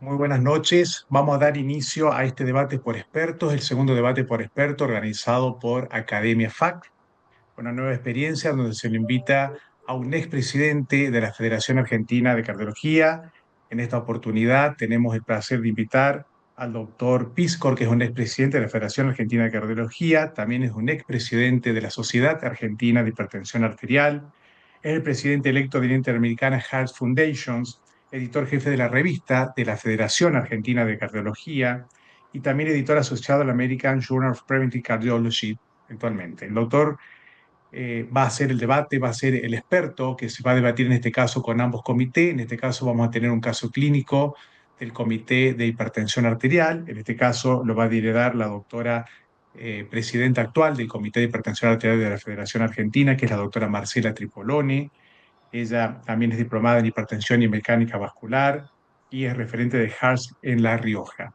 Muy buenas noches. Vamos a dar inicio a este debate por expertos, el segundo debate por expertos organizado por Academia FAC, una nueva experiencia donde se le invita a un expresidente de la Federación Argentina de Cardiología. En esta oportunidad tenemos el placer de invitar al doctor Piscor, que es un expresidente de la Federación Argentina de Cardiología, también es un expresidente de la Sociedad Argentina de Hipertensión Arterial, es el presidente electo de la Interamericana Heart Foundations, editor jefe de la revista de la Federación Argentina de Cardiología y también editor asociado al American Journal of Preventive Cardiology actualmente. El doctor va a ser el debate, va a ser el experto que se va a debatir en este caso con ambos comités. En este caso vamos a tener un caso clínico del Comité de Hipertensión Arterial. En este caso lo va a liderar la doctora presidenta actual del Comité de Hipertensión Arterial de la Federación Argentina, que es la doctora Marcela Tripolone. Ella también es diplomada en hipertensión y mecánica vascular y es referente de HARS en La Rioja.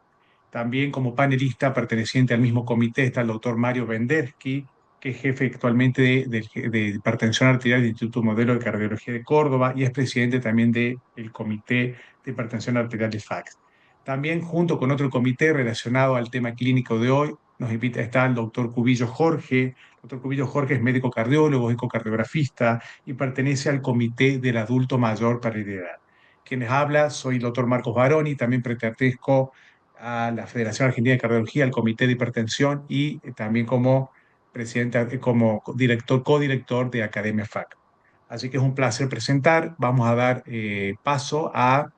También como panelista perteneciente al mismo comité está el doctor Mario Vendersky, que es jefe actualmente de hipertensión arterial del Instituto Modelo de Cardiología de Córdoba y es presidente también del Comité de Hipertensión Arterial de FACS. También junto con otro comité relacionado al tema clínico de hoy, nos invita, está el doctor Cubillo Jorge. El doctor Cubillo Jorge es médico cardiólogo, ecocardiografista y pertenece al Comité del Adulto Mayor para liderar. Quienes habla, soy el doctor Marcos Baroni, también pertenezco a la Federación Argentina de Cardiología, al Comité de Hipertensión y también como presidente, como director, codirector de Academia FAC. Así que es un placer presentar. Vamos a dar paso a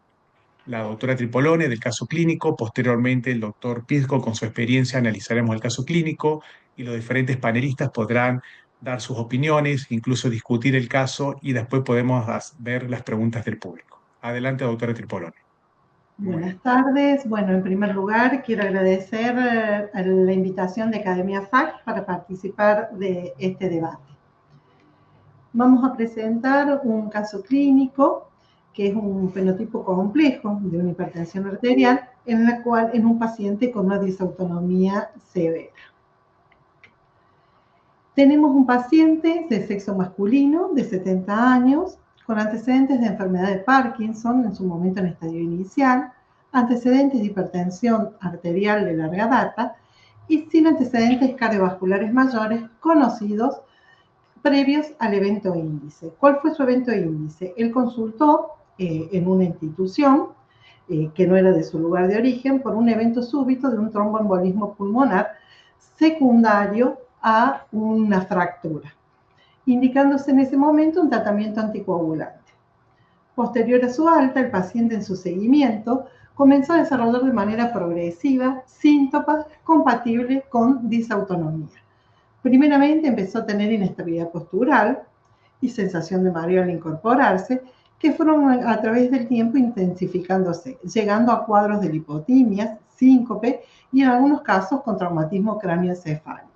la doctora Tripolone del caso clínico. Posteriormente, el doctor Pisco, con su experiencia, analizaremos el caso clínico y los diferentes panelistas podrán dar sus opiniones, incluso discutir el caso y después podemos ver las preguntas del público. Adelante, doctora Tripolone. Muy Buenas bien. tardes. Bueno, en primer lugar, quiero agradecer la invitación de Academia FAC para participar de este debate. Vamos a presentar un caso clínico que es un fenotipo complejo de una hipertensión arterial en la cual en un paciente con una disautonomía severa. Tenemos un paciente de sexo masculino de 70 años con antecedentes de enfermedad de Parkinson en su momento en estadio inicial, antecedentes de hipertensión arterial de larga data y sin antecedentes cardiovasculares mayores conocidos previos al evento índice. ¿Cuál fue su evento índice? Él consultó en una institución que no era de su lugar de origen por un evento súbito de un tromboembolismo pulmonar secundario a una fractura, indicándose en ese momento un tratamiento anticoagulante. Posterior a su alta, el paciente en su seguimiento comenzó a desarrollar de manera progresiva síntomas compatibles con disautonomía. Primeramente empezó a tener inestabilidad postural y sensación de mareo al incorporarse, que fueron a través del tiempo intensificándose, llegando a cuadros de lipotimias, síncope y en algunos casos con traumatismo cráneoencefálico.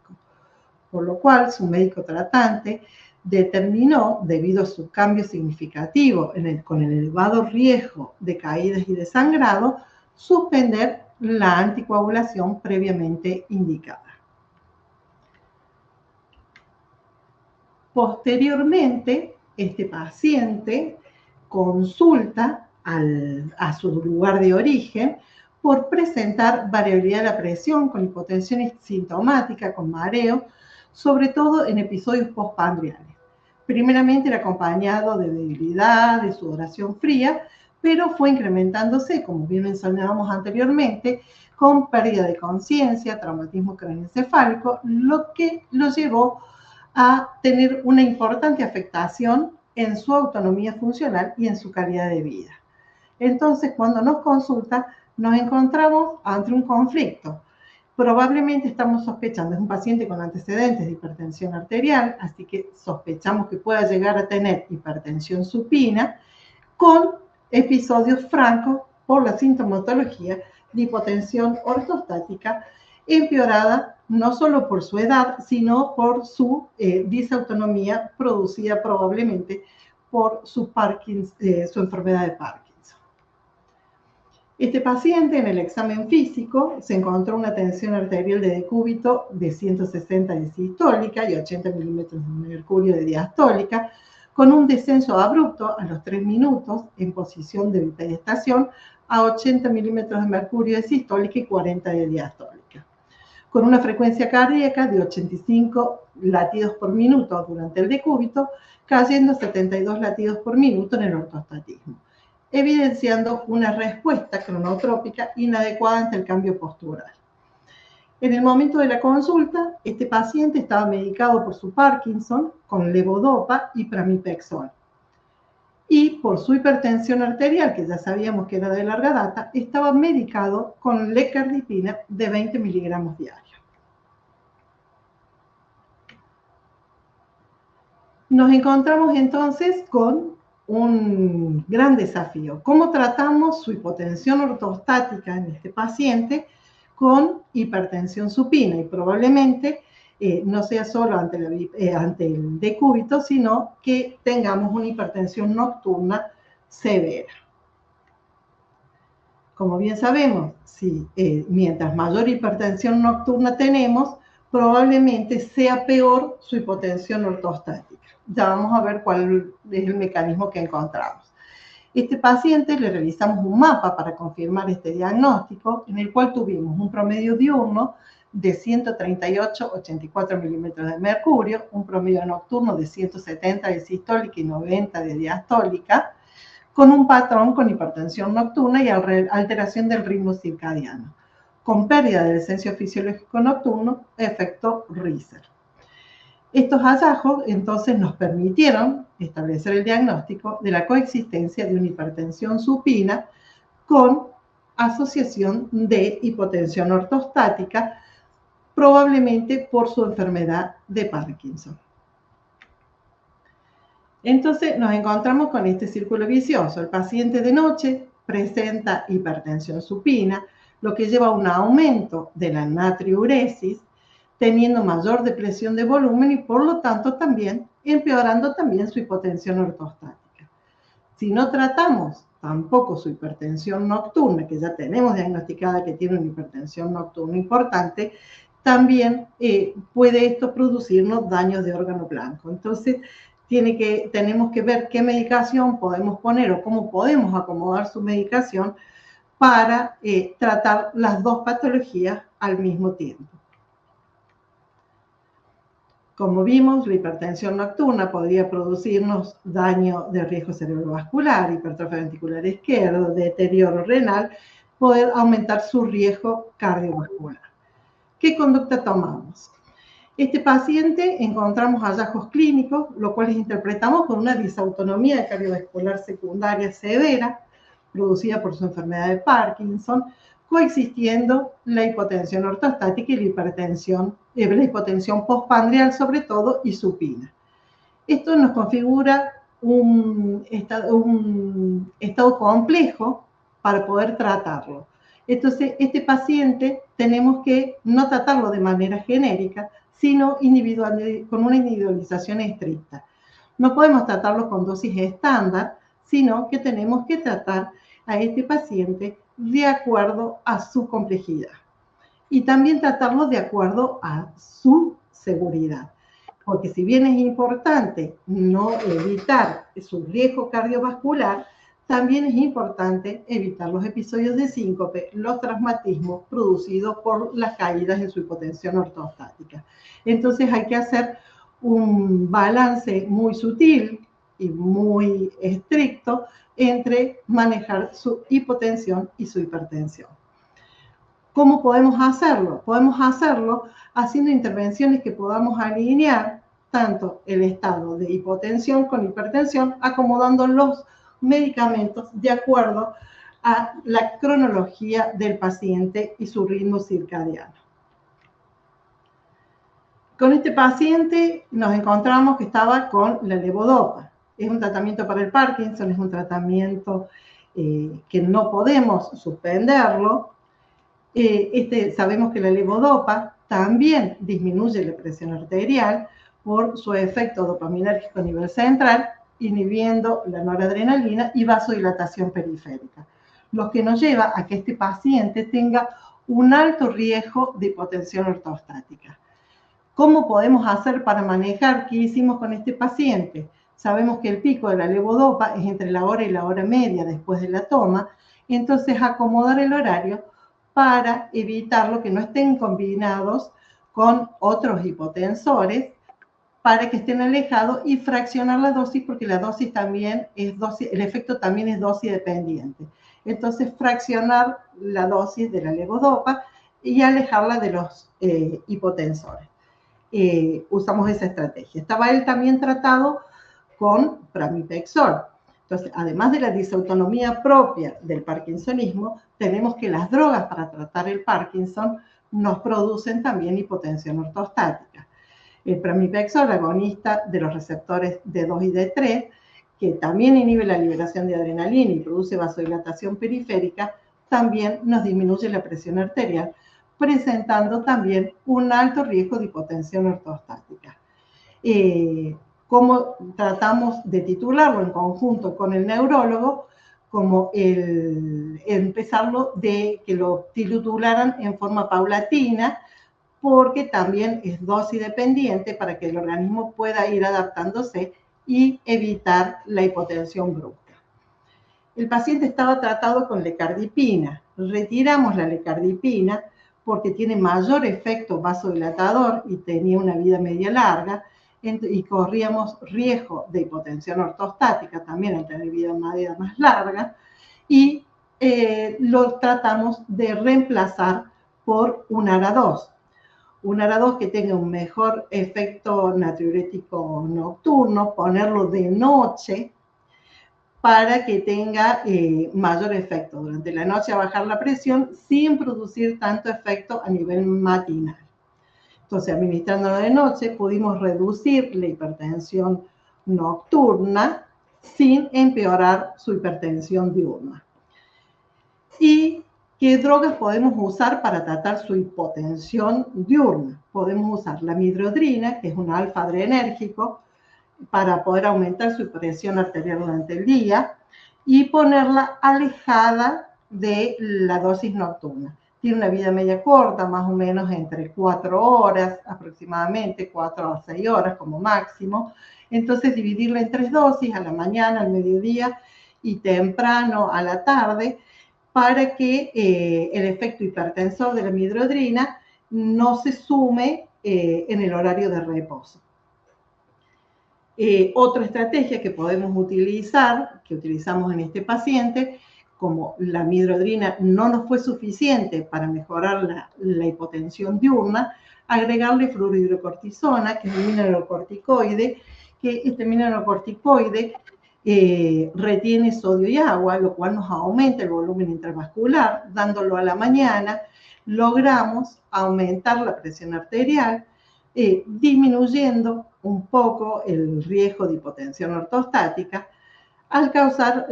Por lo cual su médico tratante determinó, debido a su cambio significativo con el elevado riesgo de caídas y de sangrado, suspender la anticoagulación previamente indicada. Posteriormente, este paciente consulta a su lugar de origen por presentar variabilidad de la presión con hipotensión sintomática, con mareo, sobre todo en episodios postprandiales. Primeramente era acompañado de debilidad, de sudoración fría, pero fue incrementándose, como bien mencionábamos anteriormente, con pérdida de conciencia, traumatismo craneoencefálico, lo que lo llevó a tener una importante afectación en su autonomía funcional y en su calidad de vida. Entonces, cuando nos consulta, nos encontramos ante un conflicto. Probablemente estamos sospechando, es un paciente con antecedentes de hipertensión arterial, así que sospechamos que pueda llegar a tener hipertensión supina con episodios francos por la sintomatología de hipotensión ortostática empeorada no solo por su edad, sino por su disautonomía producida probablemente por su enfermedad de Parkinson. Este paciente en el examen físico se encontró una tensión arterial de decúbito de 160 de sistólica y 80 milímetros de mercurio de diastólica, con un descenso abrupto a los 3 minutos en posición de bipedestación a 80 milímetros de mercurio de sistólica y 40 de diastólica, con una frecuencia cardíaca de 85 latidos por minuto durante el decúbito, cayendo 72 latidos por minuto en el ortostatismo, evidenciando una respuesta cronotrópica inadecuada ante el cambio postural. En el momento de la consulta, este paciente estaba medicado por su Parkinson con levodopa y pramipexol. Y por su hipertensión arterial, que ya sabíamos que era de larga data, estaba medicado con lecardipina de 20 miligramos diarios. Nos encontramos entonces con un gran desafío. ¿Cómo tratamos su hipotensión ortostática en este paciente con hipertensión supina? Y probablemente no sea solo ante el decúbito, sino que tengamos una hipertensión nocturna severa. Como bien sabemos, mientras mayor hipertensión nocturna tenemos, probablemente sea peor su hipotensión ortostática. Ya vamos a ver cuál es el mecanismo que encontramos. Este paciente le realizamos un mapa para confirmar este diagnóstico, en el cual tuvimos un promedio diurno de 138,84 milímetros de mercurio, un promedio nocturno de 170 de sistólica y 90 de diastólica, con un patrón con hipertensión nocturna y alteración del ritmo circadiano, con pérdida del esencia fisiológico nocturno, efecto Riser. Estos hallazgos entonces nos permitieron establecer el diagnóstico de la coexistencia de una hipertensión supina con asociación de hipotensión ortostática, probablemente por su enfermedad de Parkinson. Entonces nos encontramos con este círculo vicioso. El paciente de noche presenta hipertensión supina, lo que lleva a un aumento de la natriuresis, teniendo mayor depresión de volumen y por lo tanto también empeorando también su hipotensión ortostática. Si no tratamos tampoco su hipertensión nocturna, que ya tenemos diagnosticada que tiene una hipertensión nocturna importante, también puede esto producirnos daños de órgano blanco. Entonces, tenemos que ver qué medicación podemos poner o cómo podemos acomodar su medicación para tratar las dos patologías al mismo tiempo. Como vimos, la hipertensión nocturna podría producirnos daño de riesgo cerebrovascular, hipertrofia ventricular izquierda, deterioro renal, poder aumentar su riesgo cardiovascular. ¿Qué conducta tomamos? Este paciente encontramos hallazgos clínicos, los cuales interpretamos con una disautonomía cardiovascular secundaria severa, producida por su enfermedad de Parkinson, coexistiendo la hipotensión ortostática y la hipotensión postprandial sobre todo y supina. Esto nos configura un estado complejo para poder tratarlo. Entonces, este paciente tenemos que no tratarlo de manera genérica, sino con una individualización estricta. No podemos tratarlo con dosis estándar, sino que tenemos que tratar a este paciente de acuerdo a su complejidad y también tratarlo de acuerdo a su seguridad. Porque si bien es importante no evitar su riesgo cardiovascular, también es importante evitar los episodios de síncope, los traumatismos producidos por las caídas en su hipotensión ortostática. Entonces hay que hacer un balance muy sutil y muy estricto entre manejar su hipotensión y su hipertensión. ¿Cómo podemos hacerlo? Podemos hacerlo haciendo intervenciones que podamos alinear tanto el estado de hipotensión con hipertensión, acomodando los medicamentos de acuerdo a la cronología del paciente y su ritmo circadiano. Con este paciente nos encontramos que estaba con la levodopa. Es un tratamiento para el Parkinson, es un tratamiento que no podemos suspenderlo. Sabemos que la levodopa también disminuye la presión arterial por su efecto dopaminérgico a nivel central, inhibiendo la noradrenalina y vasodilatación periférica, lo que nos lleva a que este paciente tenga un alto riesgo de hipotensión ortostática. ¿Cómo podemos hacer para manejar qué hicimos con este paciente? Sabemos que el pico de la levodopa es entre la hora y la hora media después de la toma Entonces, acomodar el horario para evitarlo que no estén combinados con otros hipotensores, para que estén alejados, y fraccionar la dosis, porque la dosis también es dosis, el efecto también es dosis dependiente. Entonces, fraccionar la dosis de la levodopa y alejarla de los hipotensores. Usamos esa estrategia. Estaba él también tratado con pramipexol. Entonces, además de la disautonomía propia del parkinsonismo, tenemos que las drogas para tratar el Parkinson nos producen también hipotensión ortostática. El pramipexol, agonista de los receptores D2 y D3, que también inhibe la liberación de adrenalina y produce vasodilatación periférica, también nos disminuye la presión arterial, presentando también un alto riesgo de hipotensión ortostática. ¿Cómo tratamos de titularlo en conjunto con el neurólogo? Como empezarlo de que lo titularan en forma paulatina, porque también es dosis dependiente para que el organismo pueda ir adaptándose y evitar la hipotensión brusca. El paciente estaba tratado con lecardipina. Retiramos la lecardipina porque tiene mayor efecto vasodilatador y tenía una vida media larga, y corríamos riesgo de hipotensión ortostática también al tener vida media más larga, y lo tratamos de reemplazar por un ARA2. Un ARA2 que tenga un mejor efecto natriurético nocturno, ponerlo de noche para que tenga mayor efecto durante la noche, a bajar la presión sin producir tanto efecto a nivel matinal. Entonces, administrándolo de noche, pudimos reducir la hipertensión nocturna sin empeorar su hipertensión diurna. ¿Y qué drogas podemos usar para tratar su hipotensión diurna? Podemos usar la midodrina, que es un alfa-adrenérgico, para poder aumentar su presión arterial durante el día y ponerla alejada de la dosis nocturna. Tiene una vida media corta, más o menos entre 4 horas, aproximadamente 4 a 6 horas como máximo. Entonces, dividirla en 3 dosis, a la mañana, al mediodía y temprano a la tarde, para que el efecto hipertensor de la midodrina no se sume en el horario de reposo. Otra estrategia que podemos utilizar, que utilizamos en este paciente, como la midodrina no nos fue suficiente para mejorar la hipotensión diurna, agregarle fluorohidrocortisona, que es un mineralocorticoide, que este mineralocorticoide retiene sodio y agua, lo cual nos aumenta el volumen intravascular. Dándolo a la mañana, logramos aumentar la presión arterial, disminuyendo un poco el riesgo de hipotensión ortostática al causar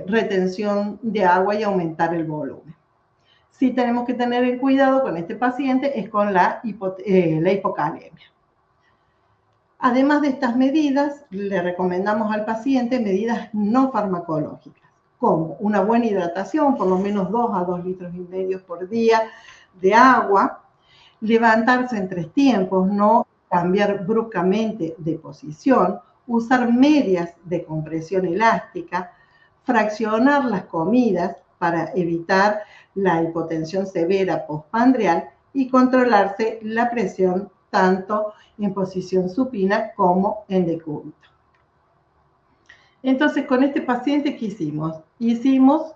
retención de agua y aumentar el volumen. Sí tenemos que tener en cuidado con este paciente es con la hipocalemia. Además de estas medidas, le recomendamos al paciente medidas no farmacológicas, como una buena hidratación, por lo menos 2 a 2,5 litros por día de agua, levantarse en 3 tiempos, no cambiar bruscamente de posición, usar medias de compresión elástica, fraccionar las comidas para evitar la hipotensión severa postprandial y controlarse la presión tanto en posición supina como en decúbito. Entonces, con este paciente, ¿qué hicimos?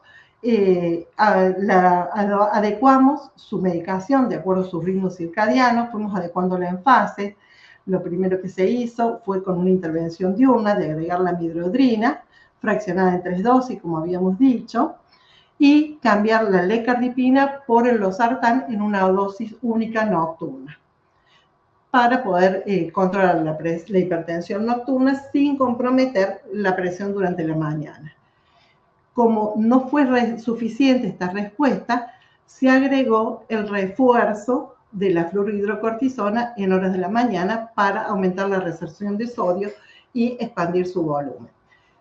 Adecuamos su medicación de acuerdo a sus ritmos circadianos, fuimos adecuándola en fase. Lo primero que se hizo fue con una intervención diurna de agregar la midodrina, fraccionada en 3 dosis, como habíamos dicho, y cambiar la lecardipina por el losartán en una dosis única nocturna, para poder controlar la hipertensión nocturna sin comprometer la presión durante la mañana. Como no fue suficiente esta respuesta, se agregó el refuerzo de la fluorohidrocortisona en horas de la mañana para aumentar la resorción de sodio y expandir su volumen.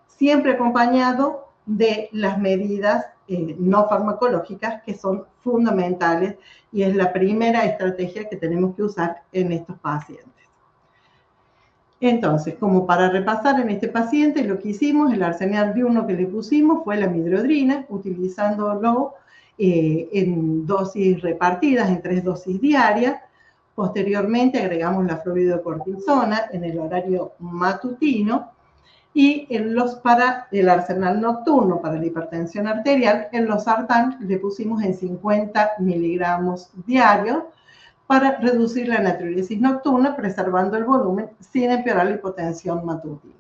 Siempre acompañado de las medidas no farmacológicas, que son fundamentales y es la primera estrategia que tenemos que usar en estos pacientes. Entonces, como para repasar en este paciente, lo que hicimos, el arsenal diurno que le pusimos fue la midrodrina, utilizándolo en dosis repartidas, en 3 dosis diarias. Posteriormente agregamos la fluoridocortisona en el horario matutino y para el arsenal nocturno, para la hipertensión arterial, en los sartán le pusimos en 50 miligramos diarios para reducir la natriuresis nocturna, preservando el volumen sin empeorar la hipotensión matutina.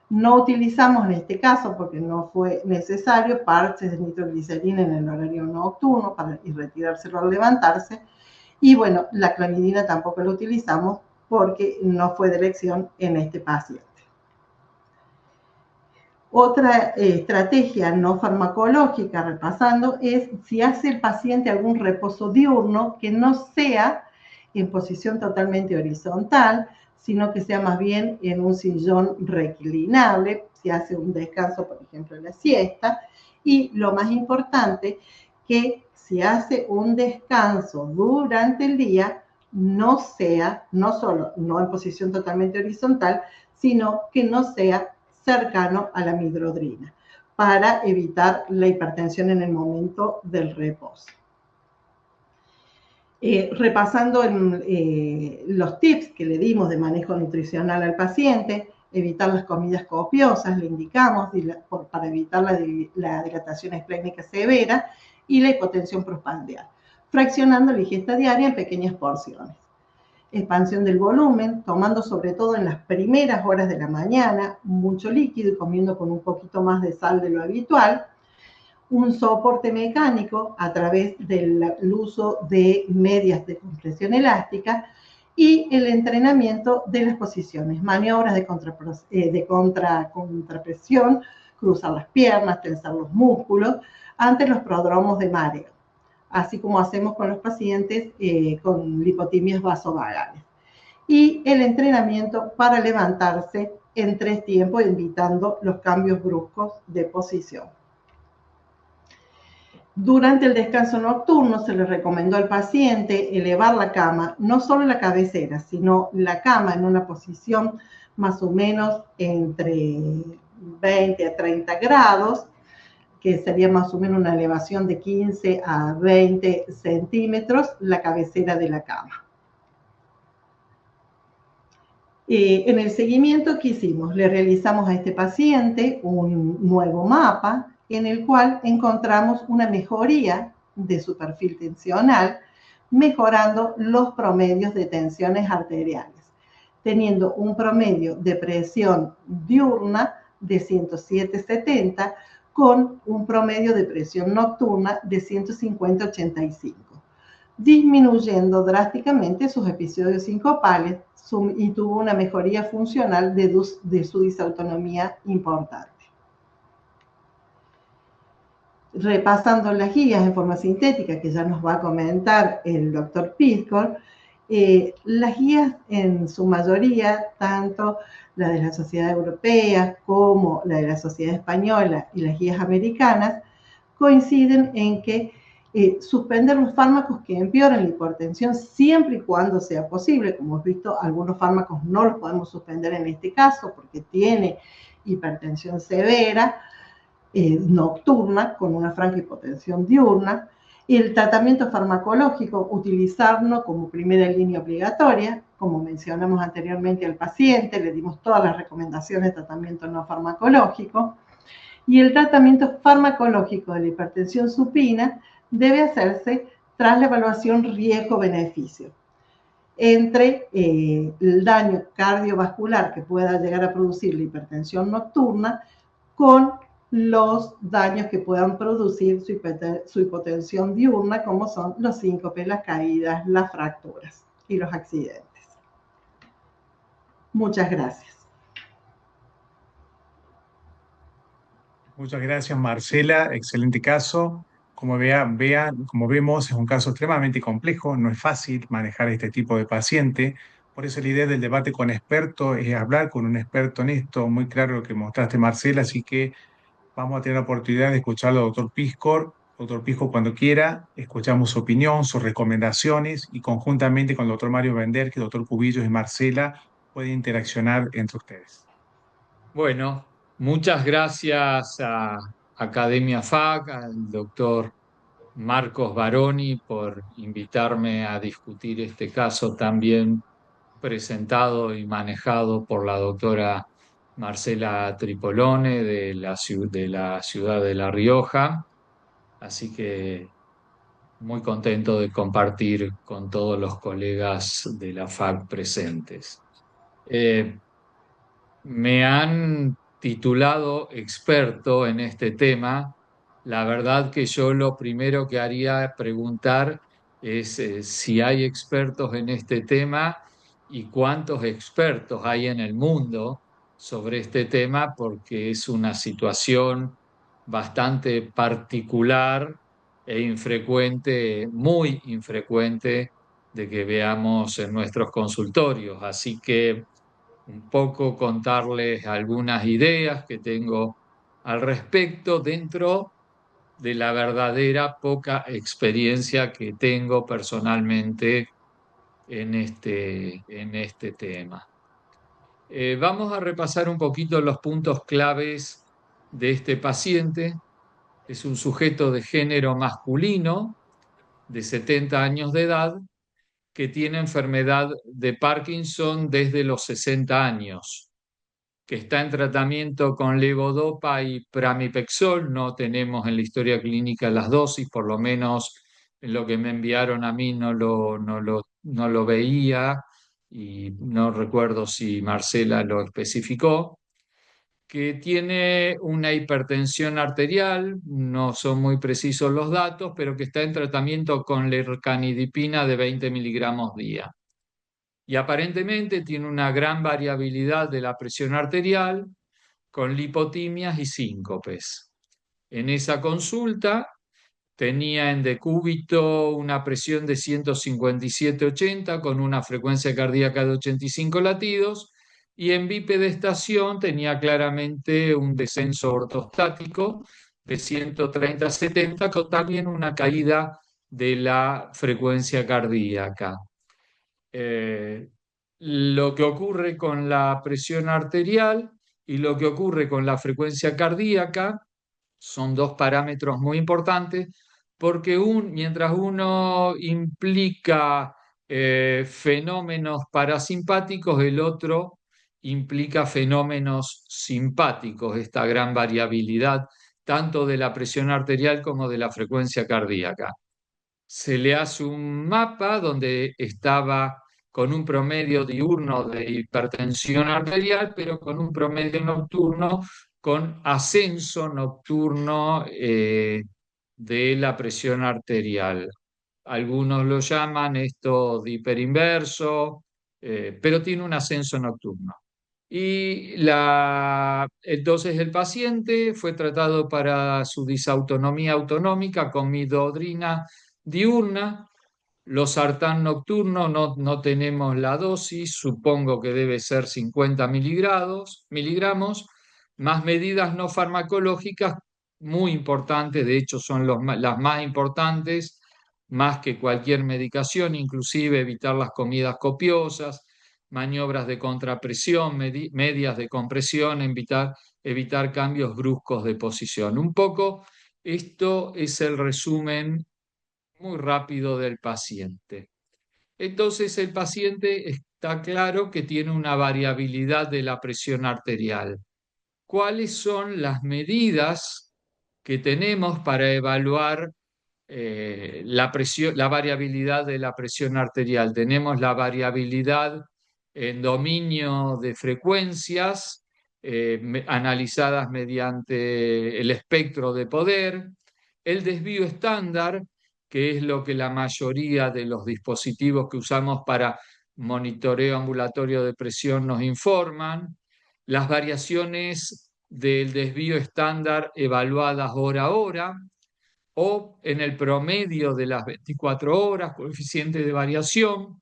No utilizamos en este caso, porque no fue necesario, parches de nitroglicerina en el horario nocturno y retirárselo al levantarse. Y bueno, la clonidina tampoco la utilizamos porque no fue de elección en este paciente. Otra estrategia no farmacológica, repasando, es si hace el paciente algún reposo diurno que no sea en posición totalmente horizontal, sino que sea más bien en un sillón reclinable, si hace un descanso, por ejemplo, en la siesta. Y lo más importante, que si hace un descanso durante el día, no solo no en posición totalmente horizontal, sino que no sea cercano a la midrodrina, para evitar la hipertensión en el momento del reposo. Repasando los tips que le dimos de manejo nutricional al paciente, evitar las comidas copiosas, le indicamos, para evitar la dilatación esplénica severa y la hipotensión postprandial, fraccionando la ingesta diaria en pequeñas porciones. Expansión del volumen, tomando sobre todo en las primeras horas de la mañana mucho líquido y comiendo con un poquito más de sal de lo habitual. Un soporte mecánico a través del uso de medias de compresión elástica y el entrenamiento de las posiciones, maniobras de contrapresión, cruzar las piernas, tensar los músculos ante los prodromos de mareo, así como hacemos con los pacientes con lipotimias vasovagales. Y el entrenamiento para levantarse en 3 tiempos, evitando los cambios bruscos de posición. Durante el descanso nocturno se le recomendó al paciente elevar la cama, no solo la cabecera, sino la cama en una posición más o menos entre 20 a 30 grados, que sería más o menos una elevación de 15 a 20 centímetros, la cabecera de la cama. En el seguimiento que hicimos, le realizamos a este paciente un nuevo mapa en el cual encontramos una mejoría de su perfil tensional, mejorando los promedios de tensiones arteriales, teniendo un promedio de presión diurna de 107/70 con un promedio de presión nocturna de 150/85, disminuyendo drásticamente sus episodios sincopales y tuvo una mejoría funcional de su disautonomía importante. Repasando las guías en forma sintética, que ya nos va a comentar el doctor Piscor, las guías en su mayoría, tanto la de la Sociedad Europea como la de la Sociedad Española y las guías americanas, coinciden en que suspender los fármacos que empeoran la hipertensión siempre y cuando sea posible. Como hemos visto, algunos fármacos no los podemos suspender en este caso porque tiene hipertensión severa, nocturna, con una franca hipotensión diurna. Y el tratamiento farmacológico, utilizarlo como primera línea obligatoria. Como mencionamos anteriormente al paciente, le dimos todas las recomendaciones de tratamiento no farmacológico. Y el tratamiento farmacológico de la hipertensión supina debe hacerse tras la evaluación riesgo-beneficio entre el daño cardiovascular que pueda llegar a producir la hipertensión nocturna con los daños que puedan producir su hipotensión diurna, como son los síncopes, las caídas, las fracturas y los accidentes. Muchas gracias. Muchas gracias, Marcela. Excelente caso. Como como vemos, es un caso extremadamente complejo. No es fácil manejar este tipo de paciente. Por eso la idea del debate con expertos es hablar con un experto en esto. Muy claro lo que mostraste, Marcela. Así que vamos a tener la oportunidad de escucharlo al doctor Piscor. Doctor Piscor, cuando quiera, escuchamos su opinión, sus recomendaciones y conjuntamente con el doctor Mario Bender, que el doctor Cubillos y Marcela puede interaccionar entre ustedes. Bueno, muchas gracias a Academia FAC, al doctor Marcos Baroni por invitarme a discutir este caso tan bien presentado y manejado por la doctora Marcela Tripolone de la ciudad de La Rioja. Así que muy contento de compartir con todos los colegas de la FAC presentes. Eh, Me han titulado experto en este tema. La verdad que yo lo primero que haría preguntar es si hay expertos en este tema y cuántos expertos hay en el mundo sobre este tema, porque es una situación bastante particular e infrecuente, muy infrecuente, de que veamos en nuestros consultorios. Así que un poco contarles algunas ideas que tengo al respecto dentro de la verdadera poca experiencia que tengo personalmente en este tema. Vamos a repasar un poquito los puntos claves de este paciente. Es un sujeto de género masculino de 70 años de edad que tiene enfermedad de Parkinson desde los 60 años, que está en tratamiento con levodopa y pramipexol. No tenemos en la historia clínica las dosis, por lo menos en lo que me enviaron a mí no lo veía y no recuerdo si Marcela lo especificó, que tiene una hipertensión arterial, no son muy precisos los datos, pero que está en tratamiento con lercanidipina de 20 miligramos día. Y aparentemente tiene una gran variabilidad de la presión arterial, con lipotimias y síncopes. En esa consulta tenía en decúbito una presión de 157/80 con una frecuencia cardíaca de 85 latidos, y en bipedestación tenía claramente un descenso ortostático de 130/70 con también una caída de la frecuencia cardíaca. eh, lo que ocurre con la presión arterial y lo que ocurre con la frecuencia cardíaca son dos parámetros muy importantes, porque mientras uno implica fenómenos parasimpáticos, el otro implica fenómenos simpáticos, esta gran variabilidad tanto de la presión arterial como de la frecuencia cardíaca. Se le hace un mapa donde estaba con un promedio diurno de hipertensión arterial, pero con un promedio nocturno con ascenso nocturno de la presión arterial. Algunos lo llaman esto de hiperinverso, pero tiene un ascenso nocturno. Entonces el paciente fue tratado para su disautonomía autonómica con midodrina diurna. Los sartán nocturno no tenemos la dosis, supongo que debe ser 50 miligramos, más medidas no farmacológicas muy importantes, de hecho son las más importantes, más que cualquier medicación, inclusive evitar las comidas copiosas, maniobras de contrapresión, medias de compresión, evitar cambios bruscos de posición. Un poco esto es el resumen muy rápido del paciente. Entonces el paciente está claro que tiene una variabilidad de la presión arterial. ¿Cuáles son las medidas que tenemos para evaluar la variabilidad de la presión arterial? Tenemos la variabilidad en dominio de frecuencias analizadas mediante el espectro de poder, el desvío estándar, que es lo que la mayoría de los dispositivos que usamos para monitoreo ambulatorio de presión nos informan, las variaciones del desvío estándar evaluadas hora a hora, o en el promedio de las 24 horas, coeficiente de variación.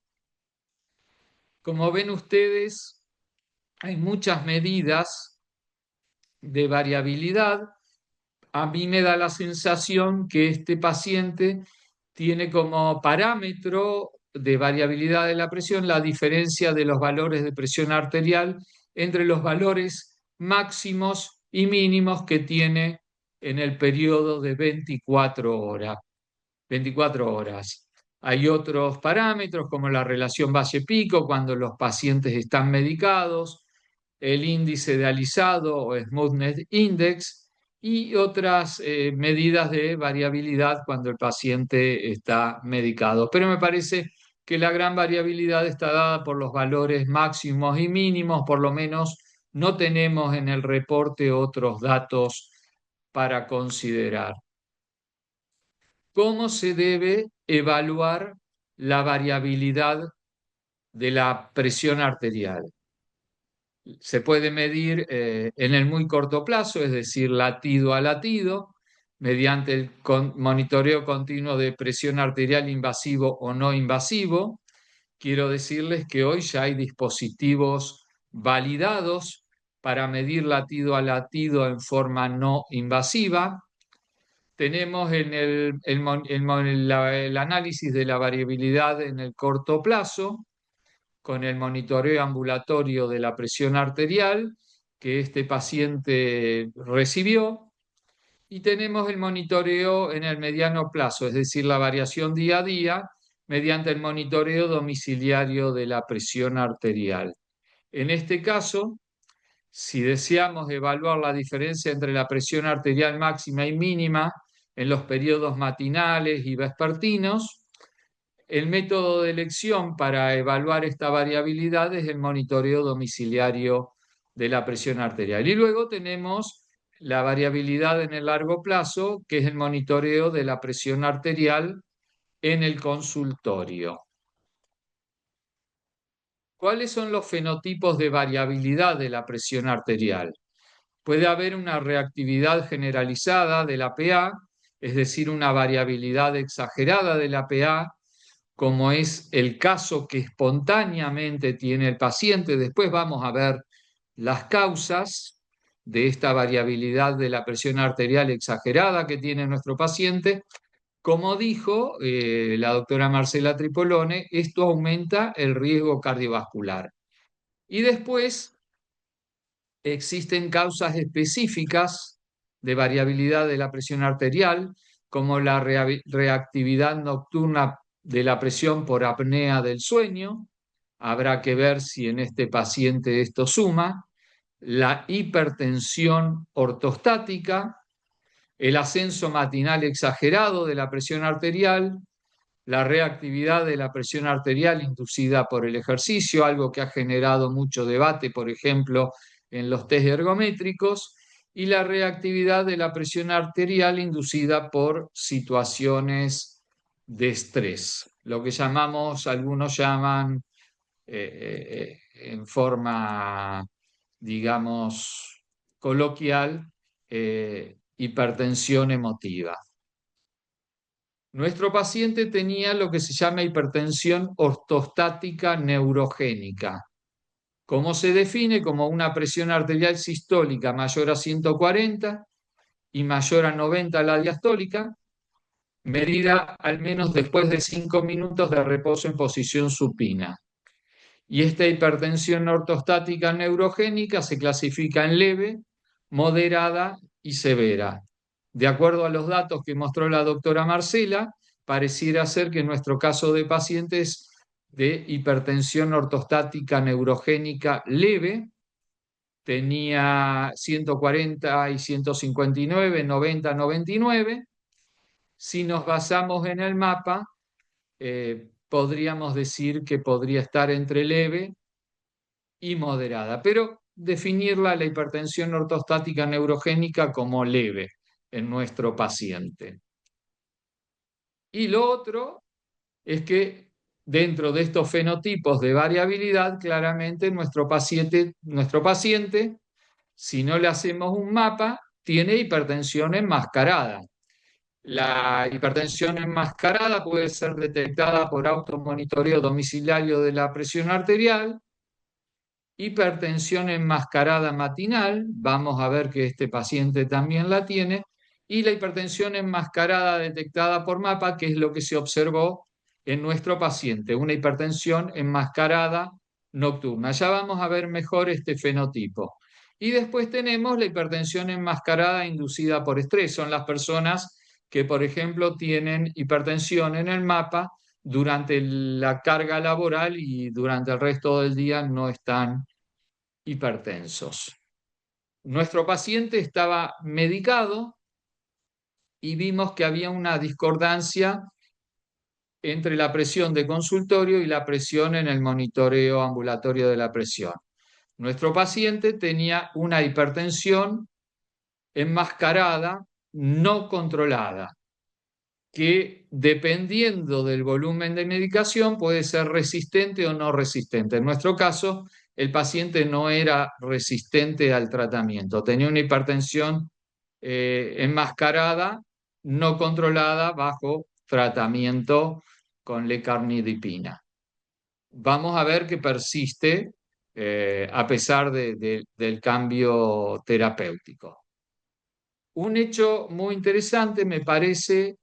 Como ven ustedes, hay muchas medidas de variabilidad. A mí me da la sensación que este paciente tiene como parámetro de variabilidad de la presión la diferencia de los valores de presión arterial entre los valores máximos y mínimos que tiene en el periodo de 24 horas. 24 horas. Hay otros parámetros como la relación base-pico cuando los pacientes están medicados, el índice de alisado o Smoothness Index y otras medidas de variabilidad cuando el paciente está medicado. Pero me parece que la gran variabilidad está dada por los valores máximos y mínimos, por lo menos no tenemos en el reporte otros datos para considerar. ¿Cómo se debe evaluar la variabilidad de la presión arterial? Se puede medir en el muy corto plazo, es decir, latido a latido, mediante el monitoreo continuo de presión arterial invasivo o no invasivo. Quiero decirles que hoy ya hay dispositivos validados para medir latido a latido en forma no invasiva. Tenemos en el análisis de la variabilidad en el corto plazo, con el monitoreo ambulatorio de la presión arterial que este paciente recibió, y tenemos el monitoreo en el mediano plazo, es decir, la variación día a día mediante el monitoreo domiciliario de la presión arterial. En este caso, si deseamos evaluar la diferencia entre la presión arterial máxima y mínima en los periodos matinales y vespertinos, el método de elección para evaluar esta variabilidad es el monitoreo domiciliario de la presión arterial. Y luego tenemos la variabilidad en el largo plazo, que es el monitoreo de la presión arterial en el consultorio. ¿Cuáles son los fenotipos de variabilidad de la presión arterial? Puede haber una reactividad generalizada de la PA, es decir, una variabilidad exagerada de la PA, como es el caso que espontáneamente tiene el paciente. Después vamos a ver las causas de esta variabilidad de la presión arterial exagerada que tiene nuestro paciente. Como dijo la doctora Marcela Tripolone, esto aumenta el riesgo cardiovascular. Y después existen causas específicas de variabilidad de la presión arterial, como la reactividad nocturna de la presión por apnea del sueño. Habrá que ver si en este paciente esto suma. La hipertensión ortostática, el ascenso matinal exagerado de la presión arterial, la reactividad de la presión arterial inducida por el ejercicio, algo que ha generado mucho debate, por ejemplo, en los test ergométricos, y la reactividad de la presión arterial inducida por situaciones de estrés, lo que algunos llaman en forma, digamos, coloquial, hipertensión emotiva. Nuestro paciente tenía lo que se llama hipertensión ortostática neurogénica. ¿Cómo se define? Como una presión arterial sistólica mayor a 140 y mayor a 90 la diastólica, medida al menos después de 5 minutos de reposo en posición supina. Y esta hipertensión ortostática neurogénica se clasifica en leve, moderada y severa. De acuerdo a los datos que mostró la doctora Marcela, pareciera ser que en nuestro caso de pacientes de hipertensión ortostática neurogénica leve, tenía 140 y 159, 90, 99. Si nos basamos en el mapa, podríamos decir que podría estar entre leve y moderada, pero definirla la hipertensión ortostática neurogénica como leve en nuestro paciente. Y lo otro es que dentro de estos fenotipos de variabilidad, claramente nuestro paciente, si no le hacemos un mapa, tiene hipertensión enmascarada. La hipertensión enmascarada puede ser detectada por automonitoreo domiciliario de la presión arterial. Hipertensión enmascarada matinal, vamos a ver que este paciente también la tiene, y la hipertensión enmascarada detectada por mapa, que es lo que se observó en nuestro paciente, una hipertensión enmascarada nocturna. Ya vamos a ver mejor este fenotipo. Y después tenemos la hipertensión enmascarada inducida por estrés. Son las personas que, por ejemplo, tienen hipertensión en el mapa durante la carga laboral y durante el resto del día no están hipertensos. Nuestro paciente estaba medicado y vimos que había una discordancia entre la presión de consultorio y la presión en el monitoreo ambulatorio de la presión. Nuestro paciente tenía una hipertensión enmascarada, no controlada, que dependiendo del volumen de medicación puede ser resistente o no resistente. En nuestro caso, el paciente no era resistente al tratamiento, tenía una hipertensión enmascarada, no controlada, bajo tratamiento con lecarnidipina. Vamos a ver que persiste a pesar del cambio terapéutico. Un hecho muy interesante me parece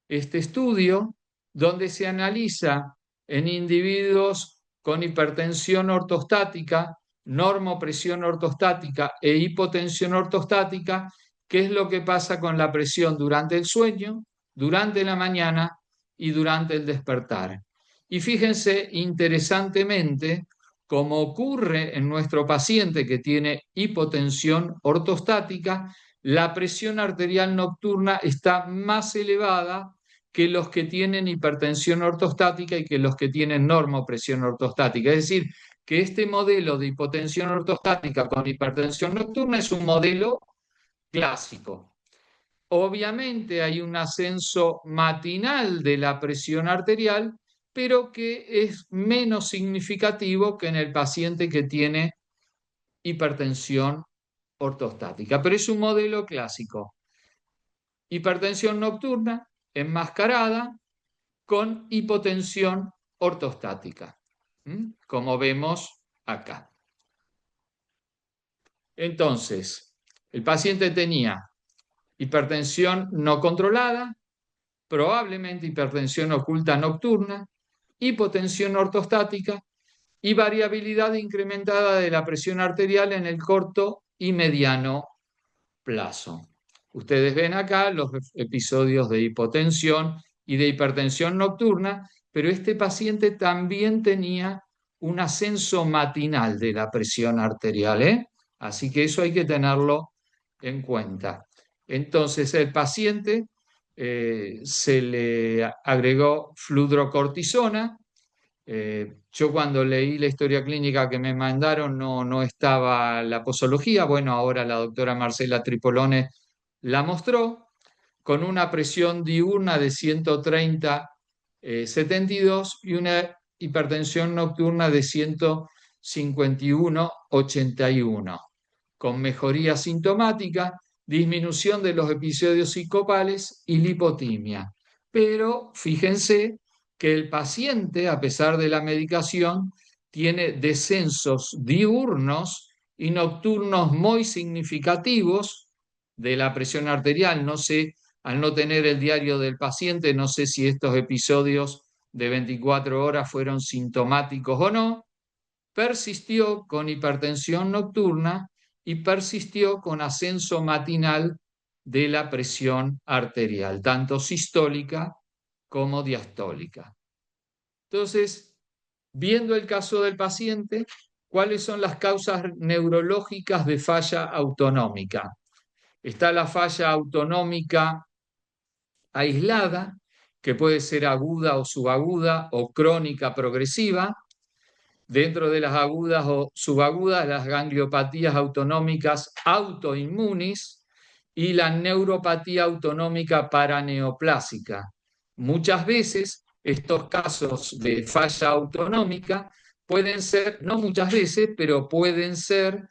este estudio donde se analiza en individuos con hipertensión ortostática, normopresión ortostática e hipotensión ortostática, qué es lo que pasa con la presión durante el sueño, durante la mañana y durante el despertar. Y fíjense interesantemente, como ocurre en nuestro paciente que tiene hipotensión ortostática, la presión arterial nocturna está más elevada que los que tienen hipertensión ortostática y que los que tienen normopresión ortostática. Es decir, que este modelo de hipotensión ortostática con hipertensión nocturna es un modelo clásico. Obviamente hay un ascenso matinal de la presión arterial, pero que es menos significativo que en el paciente que tiene hipertensión ortostática. Pero es un modelo clásico. Hipertensión nocturna enmascarada con hipotensión ortostática, como vemos acá. Entonces, el paciente tenía hipertensión no controlada, probablemente hipertensión oculta nocturna, hipotensión ortostática y variabilidad incrementada de la presión arterial en el corto y mediano plazo. Ustedes ven acá los episodios de hipotensión y de hipertensión nocturna, pero este paciente también tenía un ascenso matinal de la presión arterial, ¿eh? Así que eso hay que tenerlo en cuenta. Entonces, el paciente se le agregó fludrocortisona. Yo cuando leí la historia clínica que me mandaron no estaba la posología. Bueno, ahora la doctora Marcela Tripolone la mostró con una presión diurna de 130/72 y una hipertensión nocturna de 151/81, con mejoría sintomática, disminución de los episodios psicopales y lipotimia. Pero fíjense que el paciente, a pesar de la medicación, tiene descensos diurnos y nocturnos muy significativos de la presión arterial. No sé, al no tener el diario del paciente, no sé si estos episodios de 24 horas fueron sintomáticos o no. Persistió con hipertensión nocturna y persistió con ascenso matinal de la presión arterial, tanto sistólica como diastólica. Entonces, viendo el caso del paciente, ¿cuáles son las causas neurológicas de falla autonómica? Está la falla autonómica aislada, que puede ser aguda o subaguda o crónica progresiva. Dentro de las agudas o subagudas, las gangliopatías autonómicas autoinmunis y la neuropatía autonómica paraneoplásica. Muchas veces estos casos de falla autonómica pueden ser, no muchas veces, pero pueden ser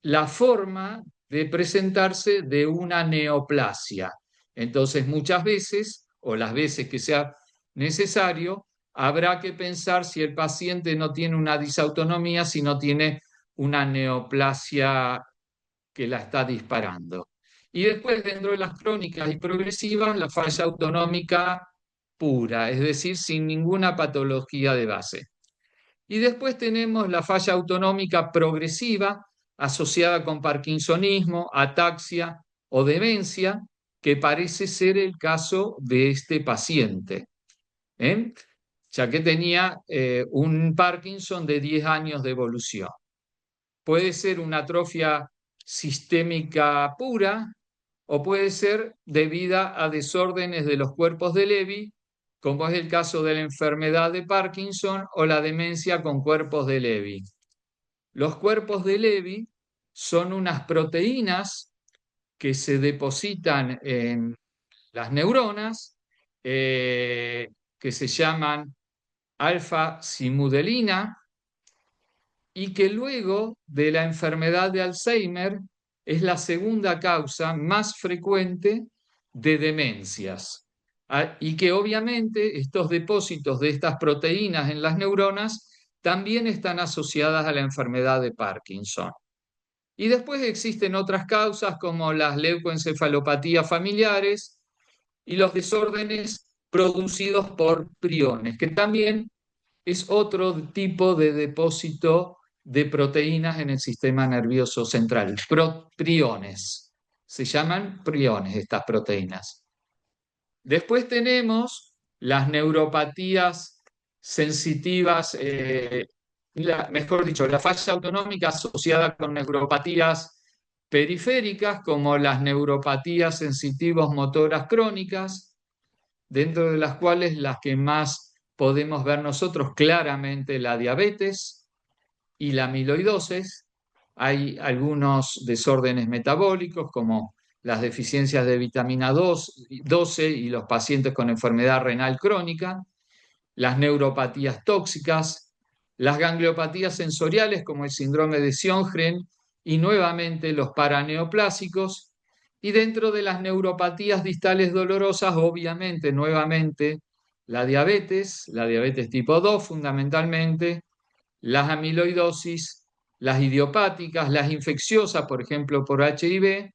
la forma de presentarse de una neoplasia. Entonces, muchas veces, o las veces que sea necesario, habrá que pensar si el paciente no tiene una disautonomía, si no tiene una neoplasia que la está disparando. Y después, dentro de las crónicas y progresivas, la falla autonómica pura, es decir, sin ninguna patología de base. Y después tenemos la falla autonómica progresiva asociada con parkinsonismo, ataxia o demencia, que parece ser el caso de este paciente, ¿eh? Ya que tenía un Parkinson de 10 años de evolución. Puede ser una atrofia sistémica pura o puede ser debida a desórdenes de los cuerpos de Levy, como es el caso de la enfermedad de Parkinson o la demencia con cuerpos de Levy. Los cuerpos de Levy son unas proteínas que se depositan en las neuronas, que se llaman alfa-simudelina, y que luego de la enfermedad de Alzheimer es la segunda causa más frecuente de demencias. Y que obviamente estos depósitos de estas proteínas en las neuronas también están asociadas a la enfermedad de Parkinson. Y después existen otras causas como las leucoencefalopatías familiares y los desórdenes producidos por priones, que también es otro tipo de depósito de proteínas en el sistema nervioso central. Priones. Se llaman priones estas proteínas. Después tenemos las neuropatías sensitivas, mejor dicho, la falla autonómica asociada con neuropatías periféricas, como las neuropatías sensitivos motoras crónicas, dentro de las cuales las que más podemos ver nosotros claramente la diabetes y la amiloidosis. Hay algunos desórdenes metabólicos como las deficiencias de vitamina 12 y los pacientes con enfermedad renal crónica, las neuropatías tóxicas, las gangliopatías sensoriales como el síndrome de Sjögren y nuevamente los paraneoplásicos. Y dentro de las neuropatías distales dolorosas, obviamente, nuevamente, la diabetes tipo 2 fundamentalmente, las amiloidosis, las idiopáticas, las infecciosas, por ejemplo, por HIV,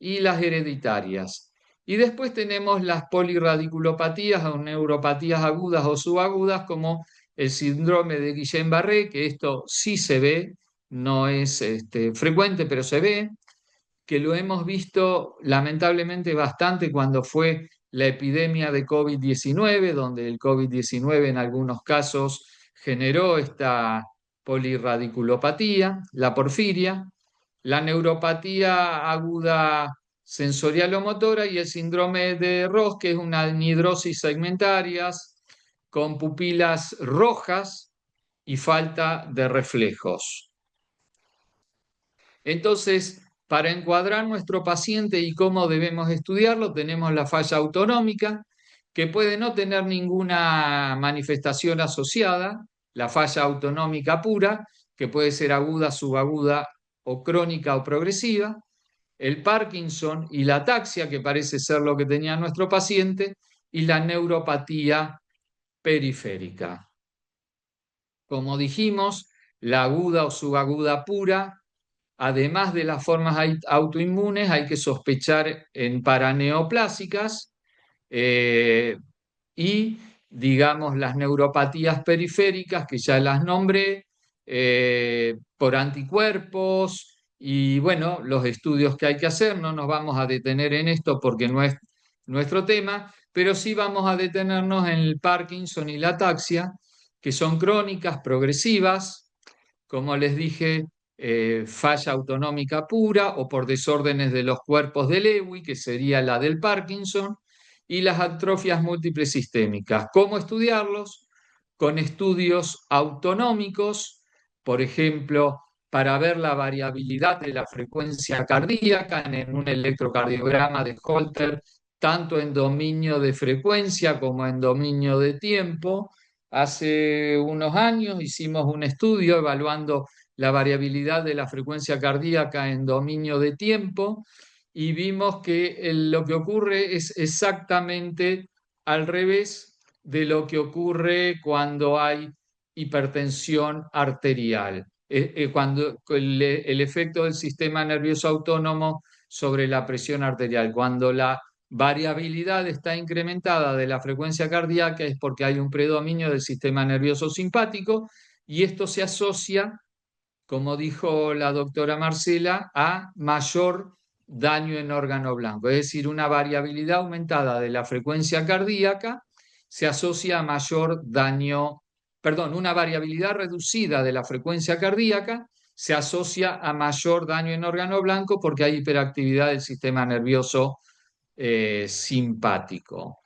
y las hereditarias. Y después tenemos las polirradiculopatías o neuropatías agudas o subagudas, como el síndrome de Guillain-Barré, que esto sí se ve, no es frecuente, pero se ve, que lo hemos visto lamentablemente bastante cuando fue la epidemia de COVID-19, donde el COVID-19 en algunos casos generó esta polirradiculopatía, la porfiria, la neuropatía aguda sensorial o motora y el síndrome de Ross, que es una anhidrosis segmentarias con pupilas rojas y falta de reflejos. Entonces, para encuadrar nuestro paciente y cómo debemos estudiarlo, tenemos la falla autonómica, que puede no tener ninguna manifestación asociada, la falla autonómica pura, que puede ser aguda, subaguda o crónica o progresiva, el Parkinson y la ataxia, que parece ser lo que tenía nuestro paciente, y la neuropatía periférica. Como dijimos, la aguda o subaguda pura, además de las formas autoinmunes, hay que sospechar en paraneoplásicas y, digamos, las neuropatías periféricas, que ya las nombré, por anticuerpos y, bueno, los estudios que hay que hacer. No nos vamos a detener en esto porque no es nuestro tema, pero sí vamos a detenernos en el Parkinson y la ataxia, que son crónicas, progresivas, como les dije, falla autonómica pura o por desórdenes de los cuerpos de Lewy, que sería la del Parkinson, y las atrofias múltiples sistémicas. ¿Cómo estudiarlos? Con estudios autonómicos, por ejemplo, para ver la variabilidad de la frecuencia cardíaca en un electrocardiograma de Holter, tanto en dominio de frecuencia como en dominio de tiempo. Hace unos años hicimos un estudio evaluando la variabilidad de la frecuencia cardíaca en dominio de tiempo y vimos que lo que ocurre es exactamente al revés de lo que ocurre cuando hay hipertensión arterial, cuando el efecto del sistema nervioso autónomo sobre la presión arterial. Cuando la Variabilidad está incrementada de la frecuencia cardíaca es porque hay un predominio del sistema nervioso simpático y esto se asocia, como dijo la doctora Marcela, a mayor daño en órgano blanco. Es decir, una variabilidad aumentada de la frecuencia cardíaca se asocia a mayor daño, perdón, una variabilidad reducida de la frecuencia cardíaca se asocia a mayor daño en órgano blanco porque hay hiperactividad del sistema nervioso simpático.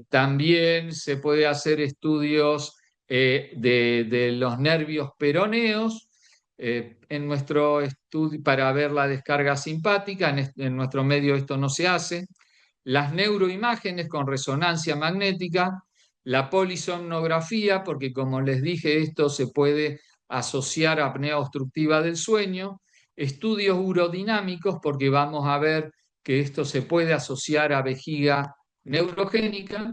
También se puede hacer estudios de los nervios peroneos en nuestro estudio para ver la descarga simpática. En nuestro medio esto no se hace. Las neuroimágenes con resonancia magnética, la polisomnografía, porque como les dije, esto se puede asociar a apnea obstructiva del sueño, estudios urodinámicos, porque vamos a ver que esto se puede asociar a vejiga neurogénica,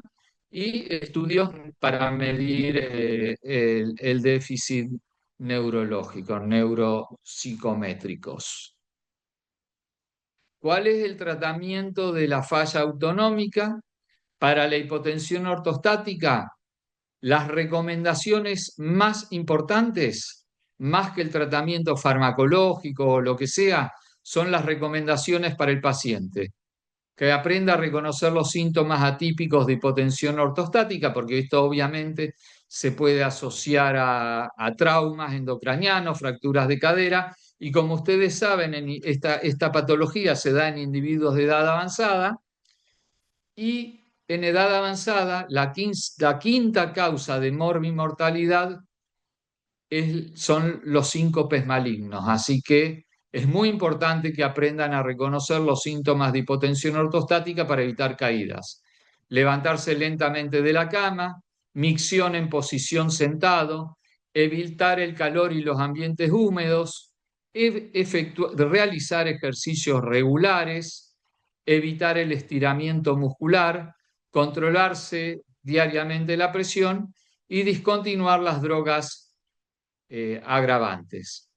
y estudios para medir el déficit neurológico, neuropsicométricos. ¿Cuál es el tratamiento de la falla autonómica? Para la hipotensión ortostática, las recomendaciones más importantes, más que el tratamiento farmacológico o lo que sea, son las recomendaciones para el paciente. Que aprenda a reconocer los síntomas atípicos de hipotensión ortostática, porque esto obviamente se puede asociar a traumas endocranianos, fracturas de cadera, y como ustedes saben, esta patología se da en individuos de edad avanzada, y en edad avanzada la quinta causa de morbimortalidad son los síncopes malignos. Así que es muy importante que aprendan a reconocer los síntomas de hipotensión ortostática para evitar caídas. Levantarse lentamente de la cama, micción en posición sentado, evitar el calor y los ambientes húmedos, realizar ejercicios regulares, evitar el estiramiento muscular, controlarse diariamente la presión y discontinuar las drogas agravantes.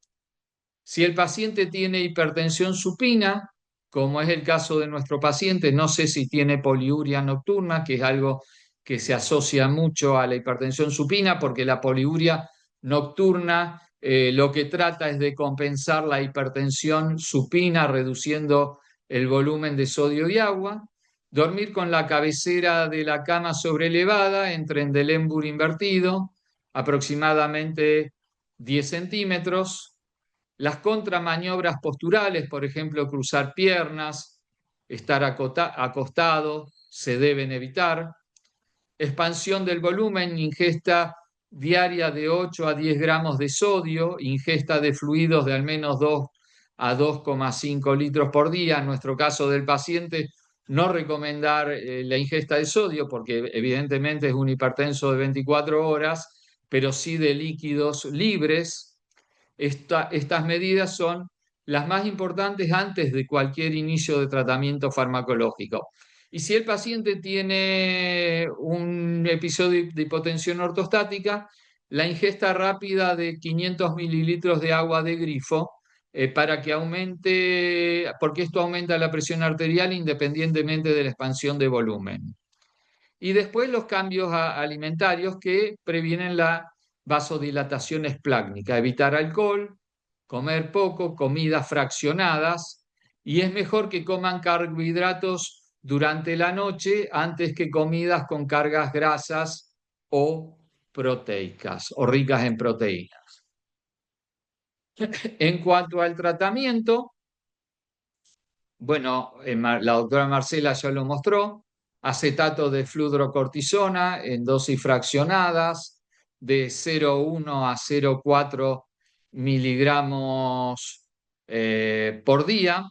Si el paciente tiene hipertensión supina, como es el caso de nuestro paciente, no sé si tiene poliuria nocturna, que es algo que se asocia mucho a la hipertensión supina, porque la poliuria nocturna lo que trata es de compensar la hipertensión supina, reduciendo el volumen de sodio y agua. Dormir con la cabecera de la cama sobrelevada en Trendelenburg invertido, aproximadamente 10 centímetros. Las contramaniobras posturales, por ejemplo, cruzar piernas, estar acostado, se deben evitar. Expansión del volumen, ingesta diaria de 8 a 10 gramos de sodio, ingesta de fluidos de al menos 2 a 2,5 litros por día. En nuestro caso del paciente, no recomendar la ingesta de sodio porque evidentemente es un hipertenso de 24 horas, pero sí de líquidos libres. Estas medidas son las más importantes antes de cualquier inicio de tratamiento farmacológico. Y si el paciente tiene un episodio de hipotensión ortostática, la ingesta rápida de 500 mililitros de agua de grifo para que aumente, porque esto aumenta la presión arterial independientemente de la expansión de volumen. Y después los cambios alimentarios que previenen la vasodilatación esplácnica, evitar alcohol, comer poco, comidas fraccionadas, y es mejor que coman carbohidratos durante la noche antes que comidas con cargas grasas o proteicas o ricas en proteínas. En cuanto al tratamiento, bueno, la doctora Marcela ya lo mostró, acetato de fludrocortisona en dosis fraccionadas de 0,1 a 0,4 miligramos por día.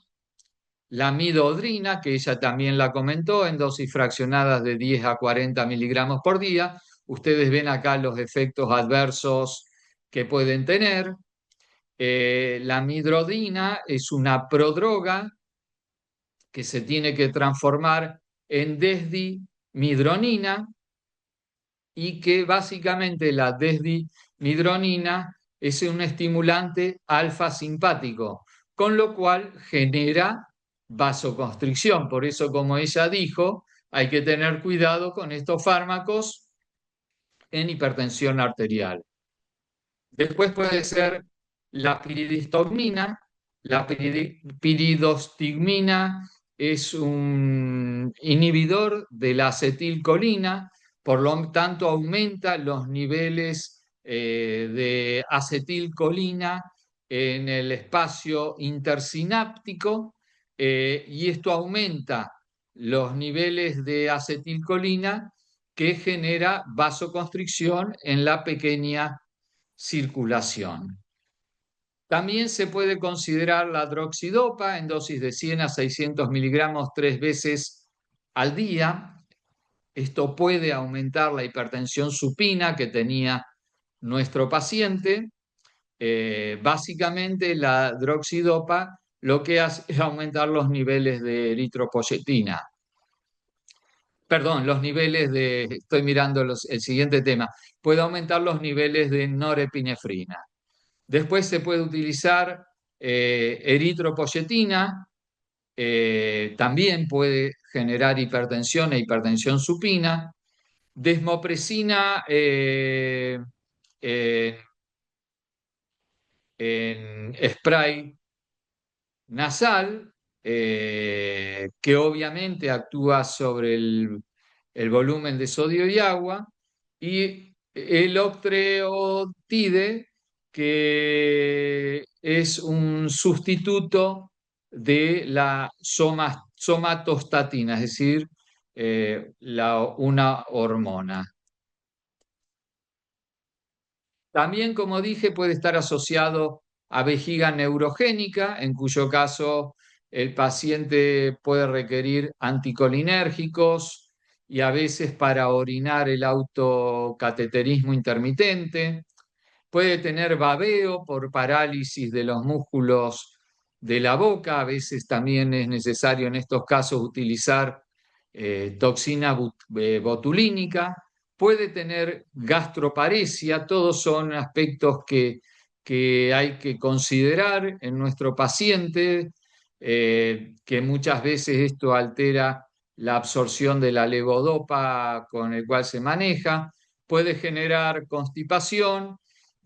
La midodrina, que ella también la comentó, en dosis fraccionadas de 10 a 40 miligramos por día. Ustedes ven acá los efectos adversos que pueden tener. La midodrina es una prodroga que se tiene que transformar en desdimidronina y que básicamente la desdimidronina es un estimulante alfa simpático, con lo cual genera vasoconstricción. Por eso, como ella dijo, hay que tener cuidado con estos fármacos en hipertensión arterial. Después puede ser la piridostigmina. La piridostigmina es un inhibidor de la acetilcolina, por lo tanto aumenta los niveles de acetilcolina en el espacio intersináptico, y esto aumenta los niveles de acetilcolina que genera vasoconstricción en la pequeña circulación. También se puede considerar la droxidopa en dosis de 100 a 600 miligramos 3 veces al día. Esto puede aumentar la hipertensión supina que tenía nuestro paciente. Básicamente la droxidopa lo que hace es aumentar los niveles de eritropoyetina. Perdón, los niveles estoy mirando el siguiente tema, puede aumentar los niveles de norepinefrina. Después se puede utilizar eritropoyetina, también puede generar hipertensión e hipertensión supina. Desmopresina en spray nasal, que obviamente actúa sobre el volumen de sodio y agua, y el octreotide, que es un sustituto de la somatostatina, es decir, una hormona. También, como dije, puede estar asociado a vejiga neurogénica, en cuyo caso el paciente puede requerir anticolinérgicos y a veces para orinar el autocateterismo intermitente. Puede tener babeo por parálisis de los músculos de la boca. A veces también es necesario en estos casos utilizar toxina botulínica. Puede tener gastroparesia. Todos son aspectos que hay que considerar en nuestro paciente, que muchas veces esto altera la absorción de la levodopa con el cual se maneja. Puede generar constipación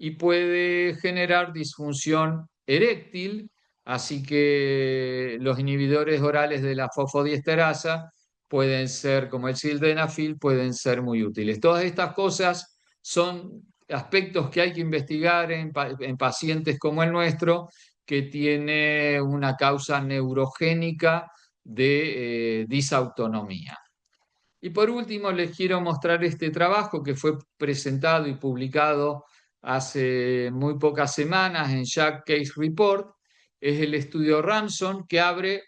y puede generar disfunción eréctil, así que los inhibidores orales de la fosfodiesterasa pueden ser, como el sildenafil, pueden ser muy útiles. Todas estas cosas son aspectos que hay que investigar en pacientes como el nuestro, que tiene una causa neurogénica de disautonomía. Y por último, les quiero mostrar este trabajo que fue presentado y publicado hace muy pocas semanas en JACC Case Report. Es el estudio Ramson, que abre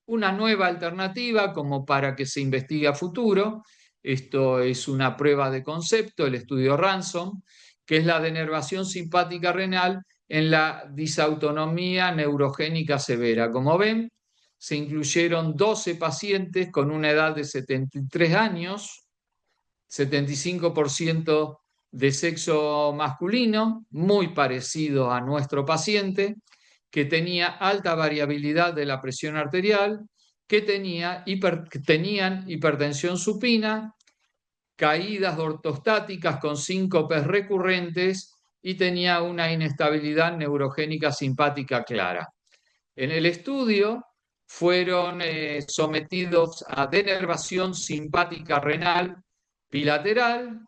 una nueva alternativa como para que se investigue a futuro. Esto es una prueba de concepto, el estudio Ramson, que es la denervación simpática renal en la disautonomía neurogénica severa. Como ven, se incluyeron 12 pacientes con una edad de 73 años, 75% de sexo masculino, muy parecido a nuestro paciente, que tenía alta variabilidad de la presión arterial, que tenían hipertensión supina, caídas ortostáticas con síncopes recurrentes y tenía una inestabilidad neurogénica simpática clara. En el estudio fueron sometidos a denervación simpática renal bilateral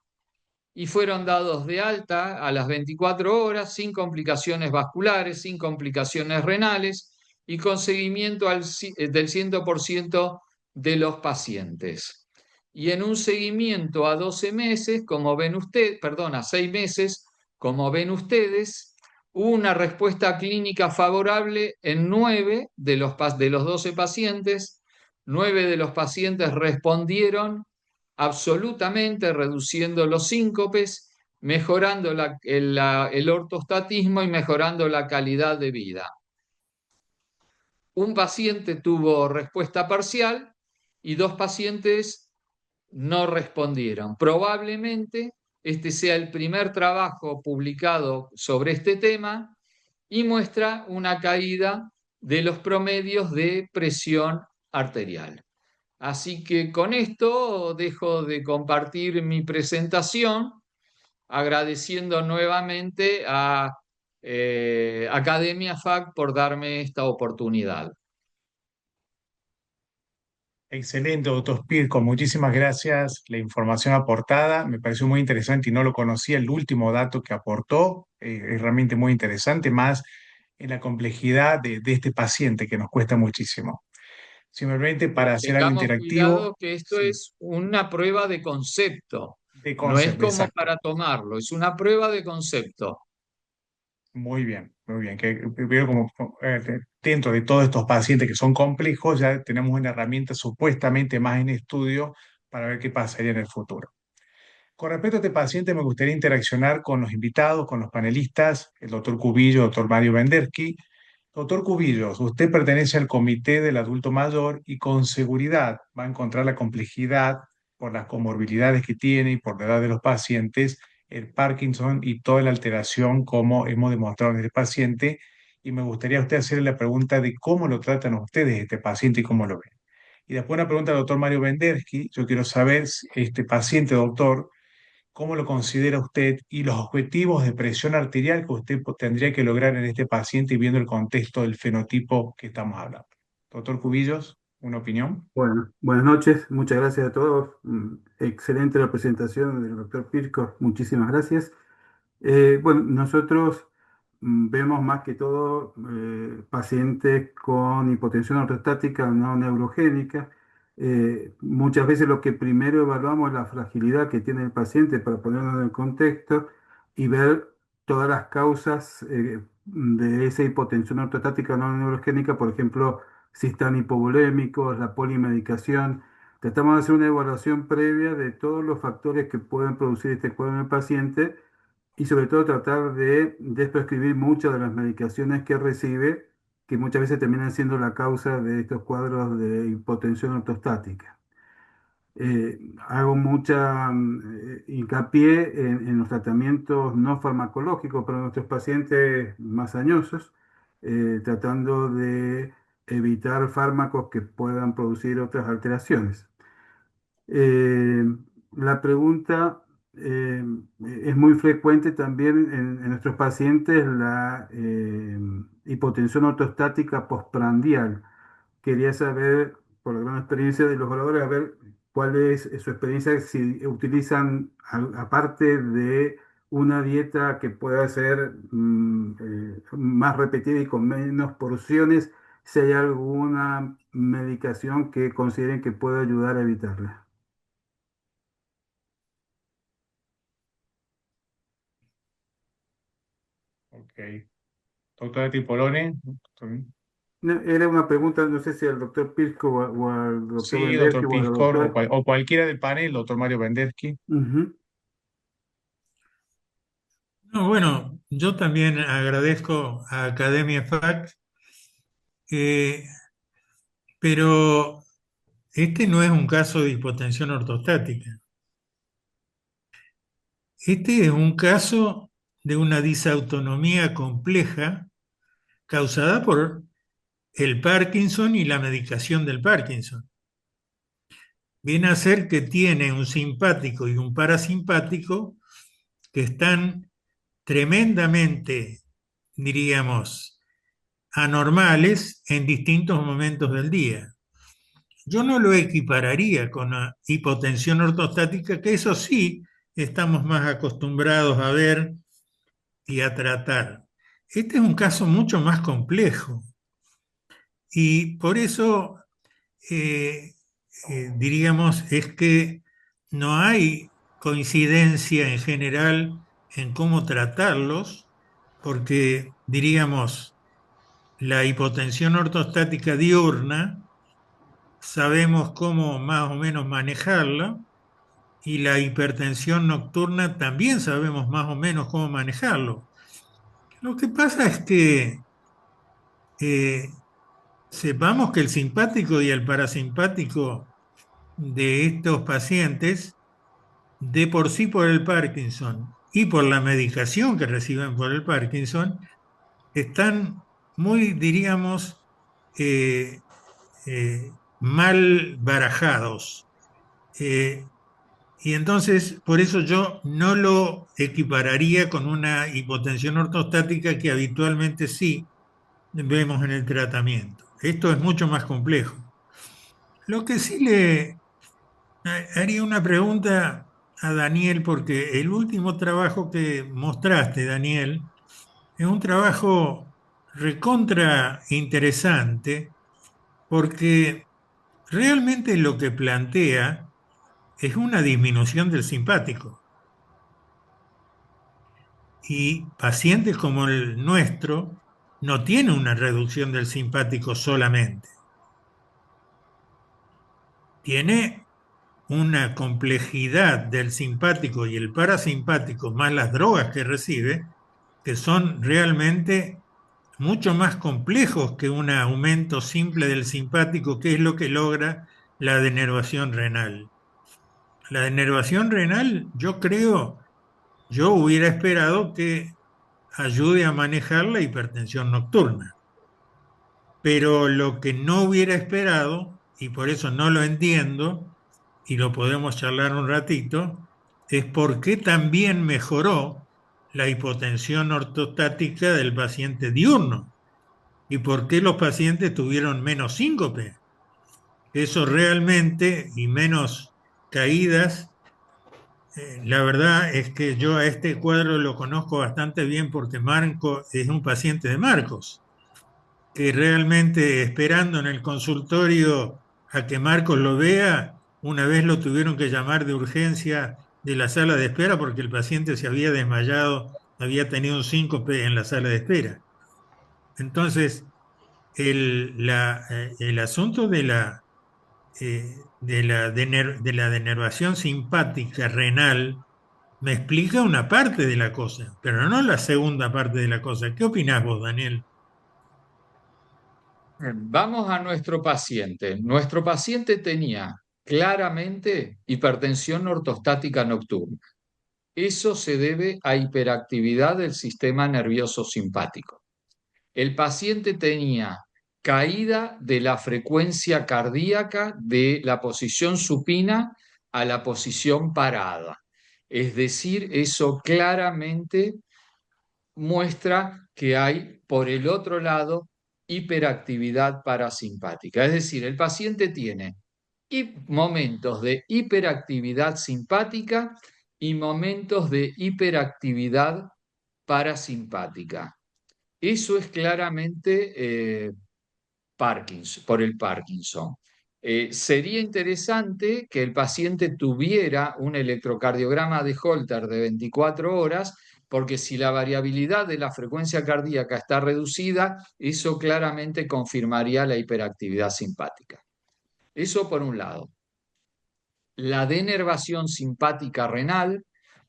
y fueron dados de alta a las 24 horas sin complicaciones vasculares, sin complicaciones renales y con seguimiento del 100% de los pacientes. Y en un seguimiento a 12 meses, como ven ustedes, perdón, a 6 meses, como ven ustedes, hubo una respuesta clínica favorable en 9 de los 12 pacientes. 9 de los pacientes respondieron absolutamente, reduciendo los síncopes, mejorando el ortostatismo y mejorando la calidad de vida. Un paciente tuvo respuesta parcial y 2 pacientes no respondieron. Probablemente este sea el primer trabajo publicado sobre este tema y muestra una caída de los promedios de presión arterial. Así que con esto dejo de compartir mi presentación, agradeciendo nuevamente a Academia FAC por darme esta oportunidad. Excelente, doctor Pirco, muchísimas gracias. La información aportada me pareció muy interesante y no lo conocía. El último dato que aportó es realmente muy interesante, más en la complejidad de este paciente que nos cuesta muchísimo. Simplemente para hacer algo Tengamos interactivo, cuidado que esto sí, es una prueba de concepto, de no es concepto, como exacto. para tomarlo, es una prueba de concepto. Muy bien, muy bien. Que veo como dentro de todos estos pacientes que son complejos, ya tenemos una herramienta supuestamente más en estudio para ver qué pasaría en el futuro. Con respecto a este paciente, me gustaría interaccionar con los invitados, con los panelistas, el doctor Cubillo, el doctor Mario Vendersky. Doctor Cubillos, usted pertenece al Comité del Adulto Mayor y con seguridad va a encontrar la complejidad por las comorbilidades que tiene y por la edad de los pacientes, el Parkinson y toda la alteración como hemos demostrado en este paciente. Y me gustaría a usted hacerle la pregunta de cómo lo tratan ustedes este paciente y cómo lo ven. Y después una pregunta al doctor Mario Vendersky. Yo quiero saber, si este paciente, doctor, ¿cómo lo considera usted y los objetivos de presión arterial que usted tendría que lograr en este paciente viendo el contexto del fenotipo que estamos hablando? Doctor Cubillos, ¿una opinión? Bueno, buenas noches, muchas gracias a todos. Excelente la presentación del doctor Pirco, muchísimas gracias. Bueno, nosotros vemos más que todo pacientes con hipotensión ortostática no neurogénica. Muchas veces lo que primero evaluamos es la fragilidad que tiene el paciente para ponerlo en el contexto y ver todas las causas de esa hipotensión ortostática no neurogénica, por ejemplo, si están hipovolémicos, la polimedicación. Tratamos de hacer una evaluación previa de todos los factores que pueden producir este cuadro en el paciente y sobre todo tratar de desprescribir muchas de las medicaciones que recibe, que muchas veces terminan siendo la causa de estos cuadros de hipotensión ortostática. Hago mucha hincapié en los tratamientos no farmacológicos para nuestros pacientes más añosos, tratando de evitar fármacos que puedan producir otras alteraciones. Eh, la pregunta es muy frecuente también en nuestros pacientes la hipotensión ortostática postprandial. Quería saber, por la gran experiencia de los oradores, a ver cuál es su experiencia, si utilizan, aparte de una dieta que pueda ser más repetida y con menos porciones, si hay alguna medicación que consideren que pueda ayudar a evitarla. Ok. Doctora Tripolone. No, era una pregunta, no sé si al doctor Pisco o al doctor Sí, Vendetti doctor o a la Piscor o, doctora. o cualquiera del panel, doctor Mario Vendersky. Ujú. No, bueno, yo también agradezco a Academia FAC, eh, pero este no es un caso de hipotensión ortostática. Este es un caso de una disautonomía compleja causada por el Parkinson y la medicación del Parkinson. Viene a ser que tiene un simpático y un parasimpático que están tremendamente, diríamos, anormales en distintos momentos del día. Yo no lo equipararía con la hipotensión ortostática, que eso sí estamos más acostumbrados a ver y a tratar. Este es un caso mucho más complejo y por eso eh, diríamos es que no hay coincidencia en general en cómo tratarlos, porque diríamos la hipotensión ortostática diurna sabemos cómo más o menos manejarla y la hipertensión nocturna también sabemos más o menos cómo manejarlo. Lo que pasa es que eh, sepamos que el simpático y el parasimpático de estos pacientes, de por sí por el Parkinson y por la medicación que reciben por el Parkinson, están muy, diríamos, eh, mal barajados. Y entonces, por eso yo no lo equipararía con una hipotensión ortostática que habitualmente sí vemos en el tratamiento. Esto es mucho más complejo. Lo que sí le haría una pregunta a Daniel, porque el último trabajo que mostraste, Daniel, es un trabajo recontra interesante, porque realmente lo que plantea es una disminución del simpático. Y pacientes como el nuestro no tienen una reducción del simpático solamente. Tiene una complejidad del simpático y el parasimpático, más las drogas que recibe, que son realmente mucho más complejos que un aumento simple del simpático, que es lo que logra la denervación renal. La denervación renal, yo creo, yo hubiera esperado que ayude a manejar la hipertensión nocturna. Pero lo que no hubiera esperado, y por eso no lo entiendo, y lo podemos charlar un ratito, es por qué también mejoró la hipotensión ortostática del paciente diurno y por qué los pacientes tuvieron menos síncope. Eso realmente, y menos caídas, la verdad es que yo a este cuadro lo conozco bastante bien porque Marco es un paciente de Marcos, que realmente esperando en el consultorio a que Marcos lo vea, una vez lo tuvieron que llamar de urgencia de la sala de espera porque el paciente se había desmayado, había tenido un síncope en la sala de espera. Entonces, el asunto de la denervación simpática renal me explica una parte de la cosa, pero no la segunda parte de la cosa. ¿Qué opinás vos, Daniel? Vamos a nuestro paciente. Nuestro paciente tenía claramente hipertensión ortostática nocturna. Eso se debe a hiperactividad del sistema nervioso simpático. El paciente tenía caída de la frecuencia cardíaca de la posición supina a la posición parada. Es decir, eso claramente muestra que hay, por el otro lado, hiperactividad parasimpática. Es decir, el paciente tiene momentos de hiperactividad simpática y momentos de hiperactividad parasimpática. Eso es claramente Parkinson, por el Parkinson. Sería interesante que el paciente tuviera un electrocardiograma de Holter de 24 horas, porque si la variabilidad de la frecuencia cardíaca está reducida, eso claramente confirmaría la hiperactividad simpática. Eso por un lado. La denervación simpática renal,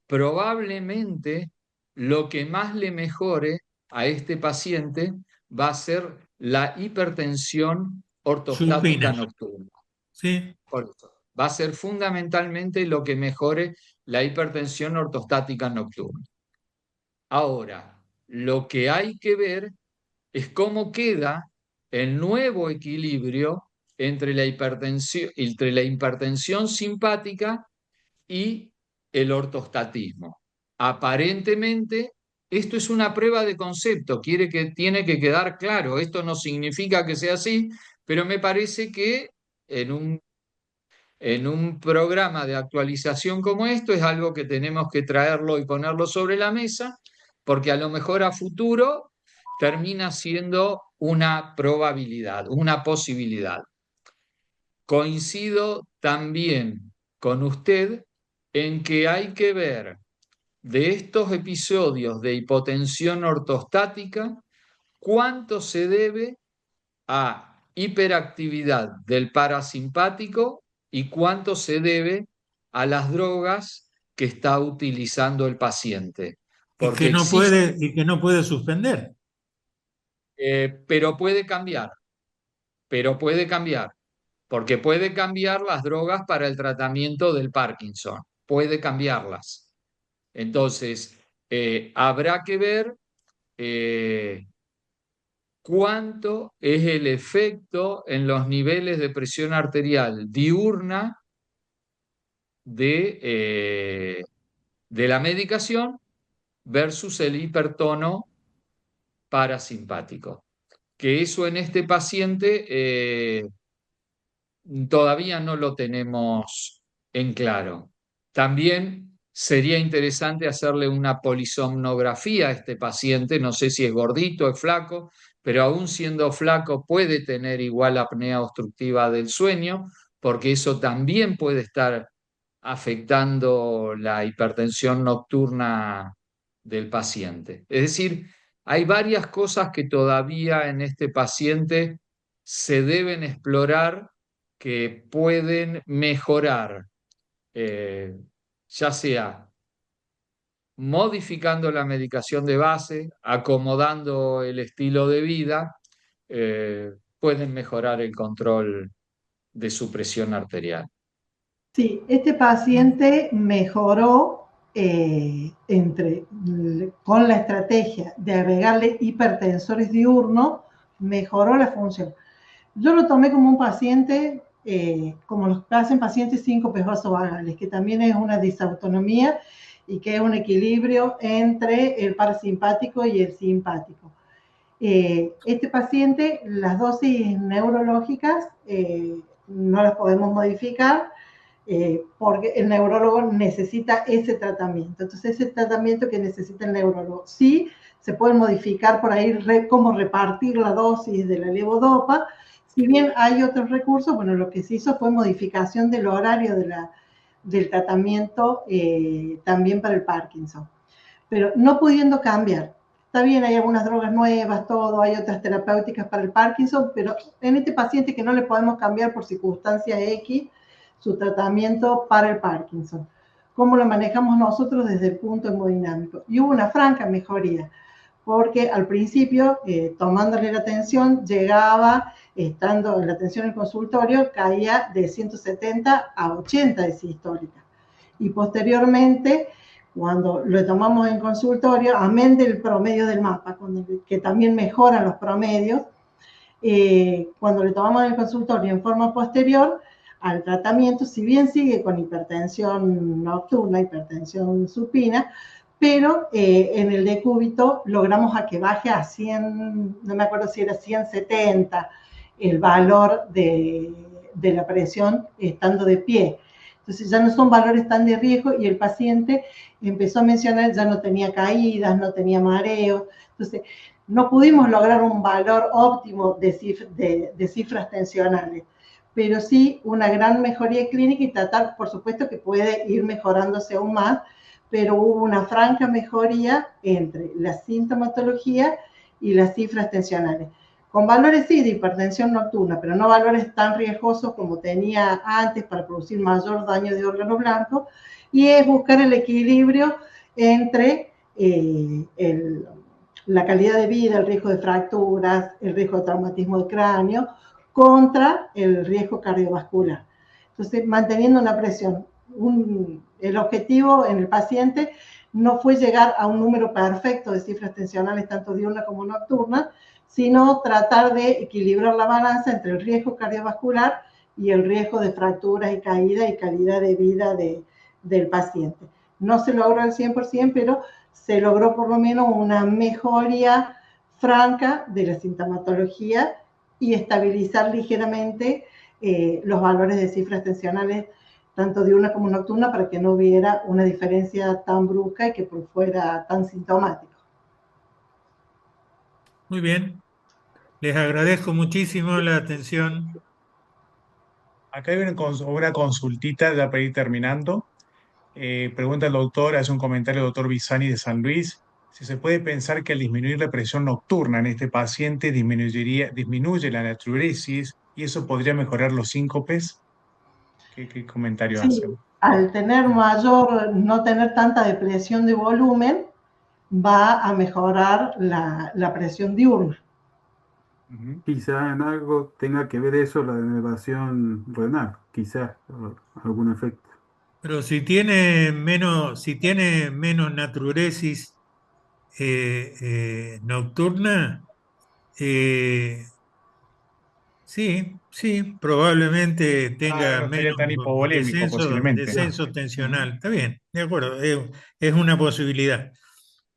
probablemente lo que más le mejore a este paciente va a ser la hipertensión ortostática Supina. nocturna. Sí. Por eso, va a ser fundamentalmente lo que mejore la hipertensión ortostática nocturna. Ahora, lo que hay que ver es cómo queda el nuevo equilibrio entre la hipertensión simpática y el ortostatismo. Aparentemente, esto es una prueba de concepto, tiene que quedar claro. Esto no significa que sea así, pero me parece que en en un programa de actualización como esto es algo que tenemos que traerlo y ponerlo sobre la mesa, porque a lo mejor a futuro termina siendo una probabilidad, una posibilidad. Coincido también con usted en que hay que ver de estos episodios de hipotensión ortostática cuánto se debe a hiperactividad del parasimpático y cuánto se debe a las drogas que está utilizando el paciente. Porque existe, Y que no puede suspender. pero puede cambiar, porque puede cambiar las drogas para el tratamiento del Parkinson, puede cambiarlas. Entonces, habrá que ver eh, cuánto es el efecto en los niveles de presión arterial diurna de la medicación versus el hipertono parasimpático. Que eso en este paciente todavía no lo tenemos en claro. También sería interesante hacerle una polisomnografía a este paciente, no sé si es gordito, es flaco, pero aún siendo flaco puede tener igual apnea obstructiva del sueño, porque eso también puede estar afectando la hipertensión nocturna del paciente. Es decir, hay varias cosas que todavía en este paciente se deben explorar que pueden mejorar, eh, ya sea modificando la medicación de base, acomodando el estilo de vida, pueden mejorar el control de su presión arterial. Sí, este paciente mejoró con la estrategia de agregarle hipertensores diurnos, mejoró la función. Yo lo tomé como un paciente, como los que hacen pacientes síncopes vasovagales, que también es una disautonomía y que es un equilibrio entre el parasimpático y el simpático. Este paciente, las dosis neurológicas no las podemos modificar porque el neurólogo necesita ese tratamiento. Entonces, ese tratamiento que necesita el neurólogo, sí, se puede modificar por ahí cómo repartir la dosis de la levodopa. Si bien hay otros recursos, bueno, lo que se hizo fue modificación del horario del tratamiento también para el Parkinson. Pero no pudiendo cambiar. Está bien, hay algunas drogas nuevas, todo, hay otras terapéuticas para el Parkinson, pero en este paciente que no le podemos cambiar por circunstancia X su tratamiento para el Parkinson. ¿Cómo lo manejamos nosotros desde el punto hemodinámico? Y hubo una franca mejoría, porque al principio, tomándole la atención, llegaba, estando en la atención en el consultorio, caía de 170 a 80 de sistólica. Y posteriormente, cuando lo tomamos en consultorio, amén del promedio del mapa, que también mejoran los promedios, cuando le tomamos en el consultorio en forma posterior al tratamiento, si bien sigue con hipertensión nocturna, hipertensión supina, pero en el decúbito logramos a que baje a 100, no me acuerdo si era 170 el valor de la presión estando de pie. Entonces ya no son valores tan de riesgo y el paciente empezó a mencionar, ya no tenía caídas, no tenía mareos. Entonces no pudimos lograr un valor óptimo de cifras tensionales, pero sí una gran mejoría clínica y tratar, por supuesto que puede ir mejorándose aún más, pero hubo una franca mejoría entre la sintomatología y las cifras tensionales. Con valores sí de hipertensión nocturna, pero no valores tan riesgosos como tenía antes para producir mayor daño de órgano blanco, y es buscar el equilibrio entre la calidad de vida, el riesgo de fracturas, el riesgo de traumatismo de cráneo, contra el riesgo cardiovascular. Entonces, manteniendo una presión. El objetivo en el paciente no fue llegar a un número perfecto de cifras tensionales, tanto diurna como nocturna, sino tratar de equilibrar la balanza entre el riesgo cardiovascular y el riesgo de fracturas y caída y calidad de vida del paciente. No se logró al 100%, pero se logró por lo menos una mejoría franca de la sintomatología y estabilizar ligeramente los valores de cifras tensionales, tanto diurna como nocturna, para que no hubiera una diferencia tan brusca y que fuera tan sintomático. Muy bien, les agradezco muchísimo la atención. Acá hay una consultita ya para ir terminando. Pregunta el doctor, hace un comentario el doctor Bisani de San Luis, si se puede pensar que al disminuir la presión nocturna en este paciente disminuye la natriuresis y eso podría mejorar los síncopes. ¿Qué comentario Sí, hacen? al tener no tener tanta depresión de volumen, va a mejorar la presión diurna. Ujú. Quizá en algo tenga que ver eso, la denervación renal, quizá algún efecto. Pero si tiene menos natriuresis nocturna, Sí, sí, probablemente tenga No estaría menos tan hipovolémico posiblemente. descenso Ujú. tensional. Está bien, de acuerdo, es una posibilidad.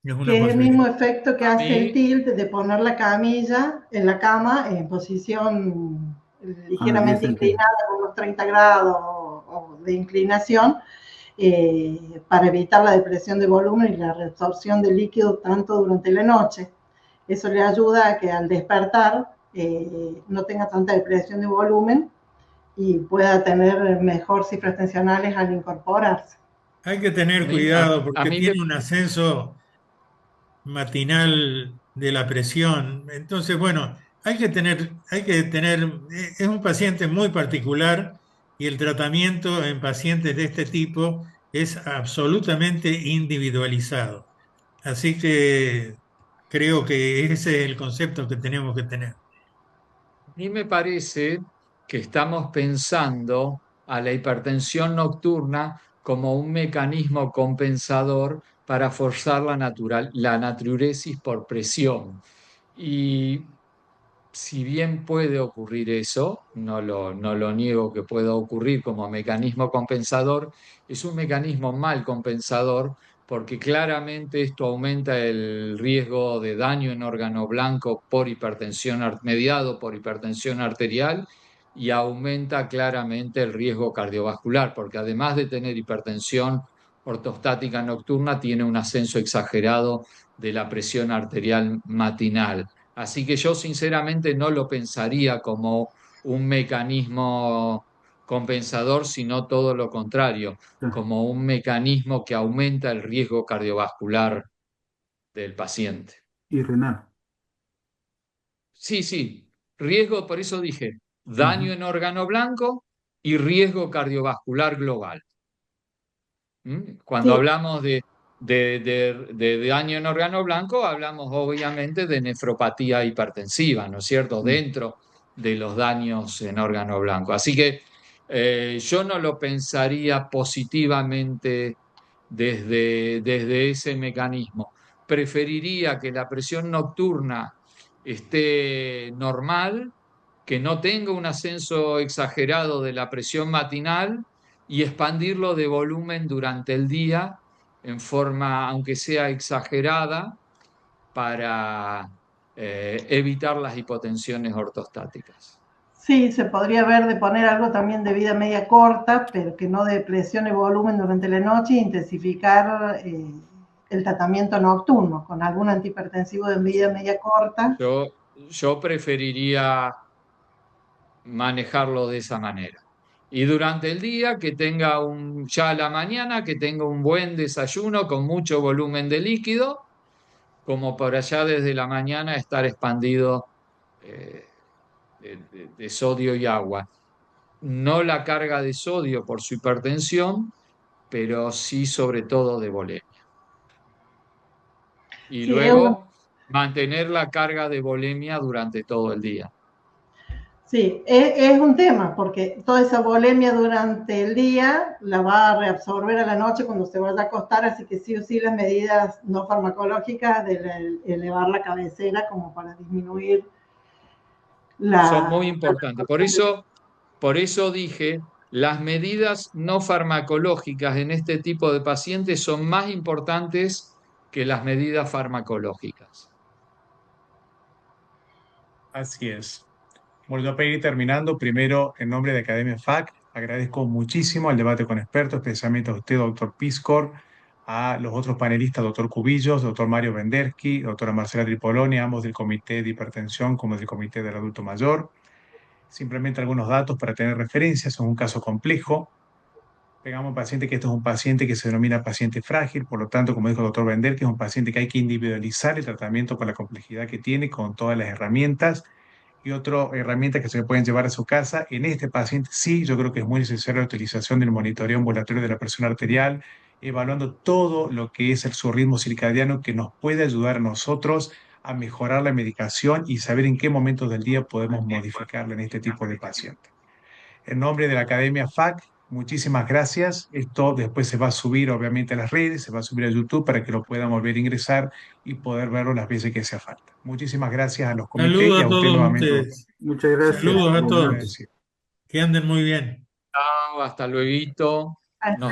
Es una Que es el mismo posibilidad. efecto que A hace el mí, tilt de poner la camilla en la cama en posición Ah, tiene ligeramente sentido. inclinada, con unos 30 grados o de inclinación, para evitar la depresión de volumen y la reabsorción de líquido tanto durante la noche. Eso le ayuda a que al despertar no tenga tanta depresión de volumen y pueda tener mejor cifras tensionales al incorporarse. Hay que a tener mí, cuidado a porque mí tiene un ascenso matinal de la presión. Entonces, bueno, es un paciente muy particular y el tratamiento en pacientes de este tipo es absolutamente individualizado. Así que creo que ese es el concepto que tenemos que tener. mí me parece que estamos pensando a la hipertensión nocturna como un mecanismo compensador para forzar la natriuresis por presión. Y si bien puede ocurrir eso, no lo niego que pueda ocurrir como mecanismo compensador, es un mecanismo mal compensador porque claramente esto aumenta el riesgo de daño en órgano blanco por mediado por hipertensión arterial y aumenta claramente el riesgo cardiovascular, porque además de tener hipertensión ortostática nocturna, tiene un ascenso exagerado de la presión arterial matinal. Así que yo sinceramente no lo pensaría como un mecanismo compensador, sino todo lo contrario, Ah, como un mecanismo que aumenta el riesgo cardiovascular del paciente. y renal. Sí, sí, riesgo, por eso dije, daño Ujú, en órgano blanco y riesgo cardiovascular global. ¿Mm? Cuando Sí, hablamos de daño en órgano blanco, hablamos obviamente de nefropatía hipertensiva, ¿no es cierto? mm, Dentro de los daños en órgano blanco. Así que yo no lo pensaría positivamente desde ese mecanismo. Preferiría que la presión nocturna esté normal, que no tenga un ascenso exagerado de la presión matinal y expandirlo de volumen durante el día en forma, aunque sea exagerada, para evitar las hipotensiones ortostáticas. sí, se podría ver de poner algo también de vida media corta, pero que no de presión y volumen durante la noche e intensificar el tratamiento nocturno con algún antihipertensivo de vida media corta. Yo preferiría manejarlo de esa manera. Y durante el día ya a la mañana, que tenga un buen desayuno con mucho volumen de líquido, como por allá desde la mañana estar expandido eh, de sodio y agua. No la carga de sodio por su hipertensión, pero sí sobre todo de volemia. Y Sí, es un, luego mantener la carga de volemia durante todo el día. sí, es un tema, porque toda esa volemia durante el día la va a reabsorber a la noche cuando se vaya a acostar, así que sí o sí las medidas no farmacológicas de elevar la cabecera como para disminuir Son muy la importantes. Por eso dije, las medidas no farmacológicas en este tipo de pacientes son más importantes que las medidas farmacológicas. Así es. Bueno, yo para ir terminando, primero, en nombre de Academia FAC, agradezco muchísimo al debate con expertos, especialmente a usted, doctor Piscor, a los otros panelistas, doctor Cubillos, doctor Mario Vendersky, doctora Marcela Tripoloni, ambos del Comité de Hipertensión como del Comité del Adulto Mayor. Simplemente algunos datos para tener referencias, es un caso complejo. Pegamos un paciente que esto es un paciente que se denomina paciente frágil, por lo tanto, como dijo el doctor Vendersky, es un paciente que hay que individualizar el tratamiento con la complejidad que tiene, con todas las herramientas y otras herramientas que se pueden llevar a su casa. En este paciente sí, yo creo que es muy necesaria la utilización del monitoreo ambulatorio de la presión arterial, evaluando todo lo que es su ritmo circadiano que nos puede ayudar a nosotros a mejorar la medicación y saber en qué momentos del día podemos modificarla en este tipo de pacientes. En nombre de la Academia FAC, Muchísimas gracias. Esto después se va a subir obviamente a las redes, se va a subir a YouTube para que lo puedan volver a ingresar y poder verlo las veces que sea falta. Muchísimas gracias a los comités Saludos y a a usted todos nuevamente, doctor. ustedes. Muchas gracias. Saludos a Muy todos. agradecido. Que anden muy bien. Chao, hasta luego.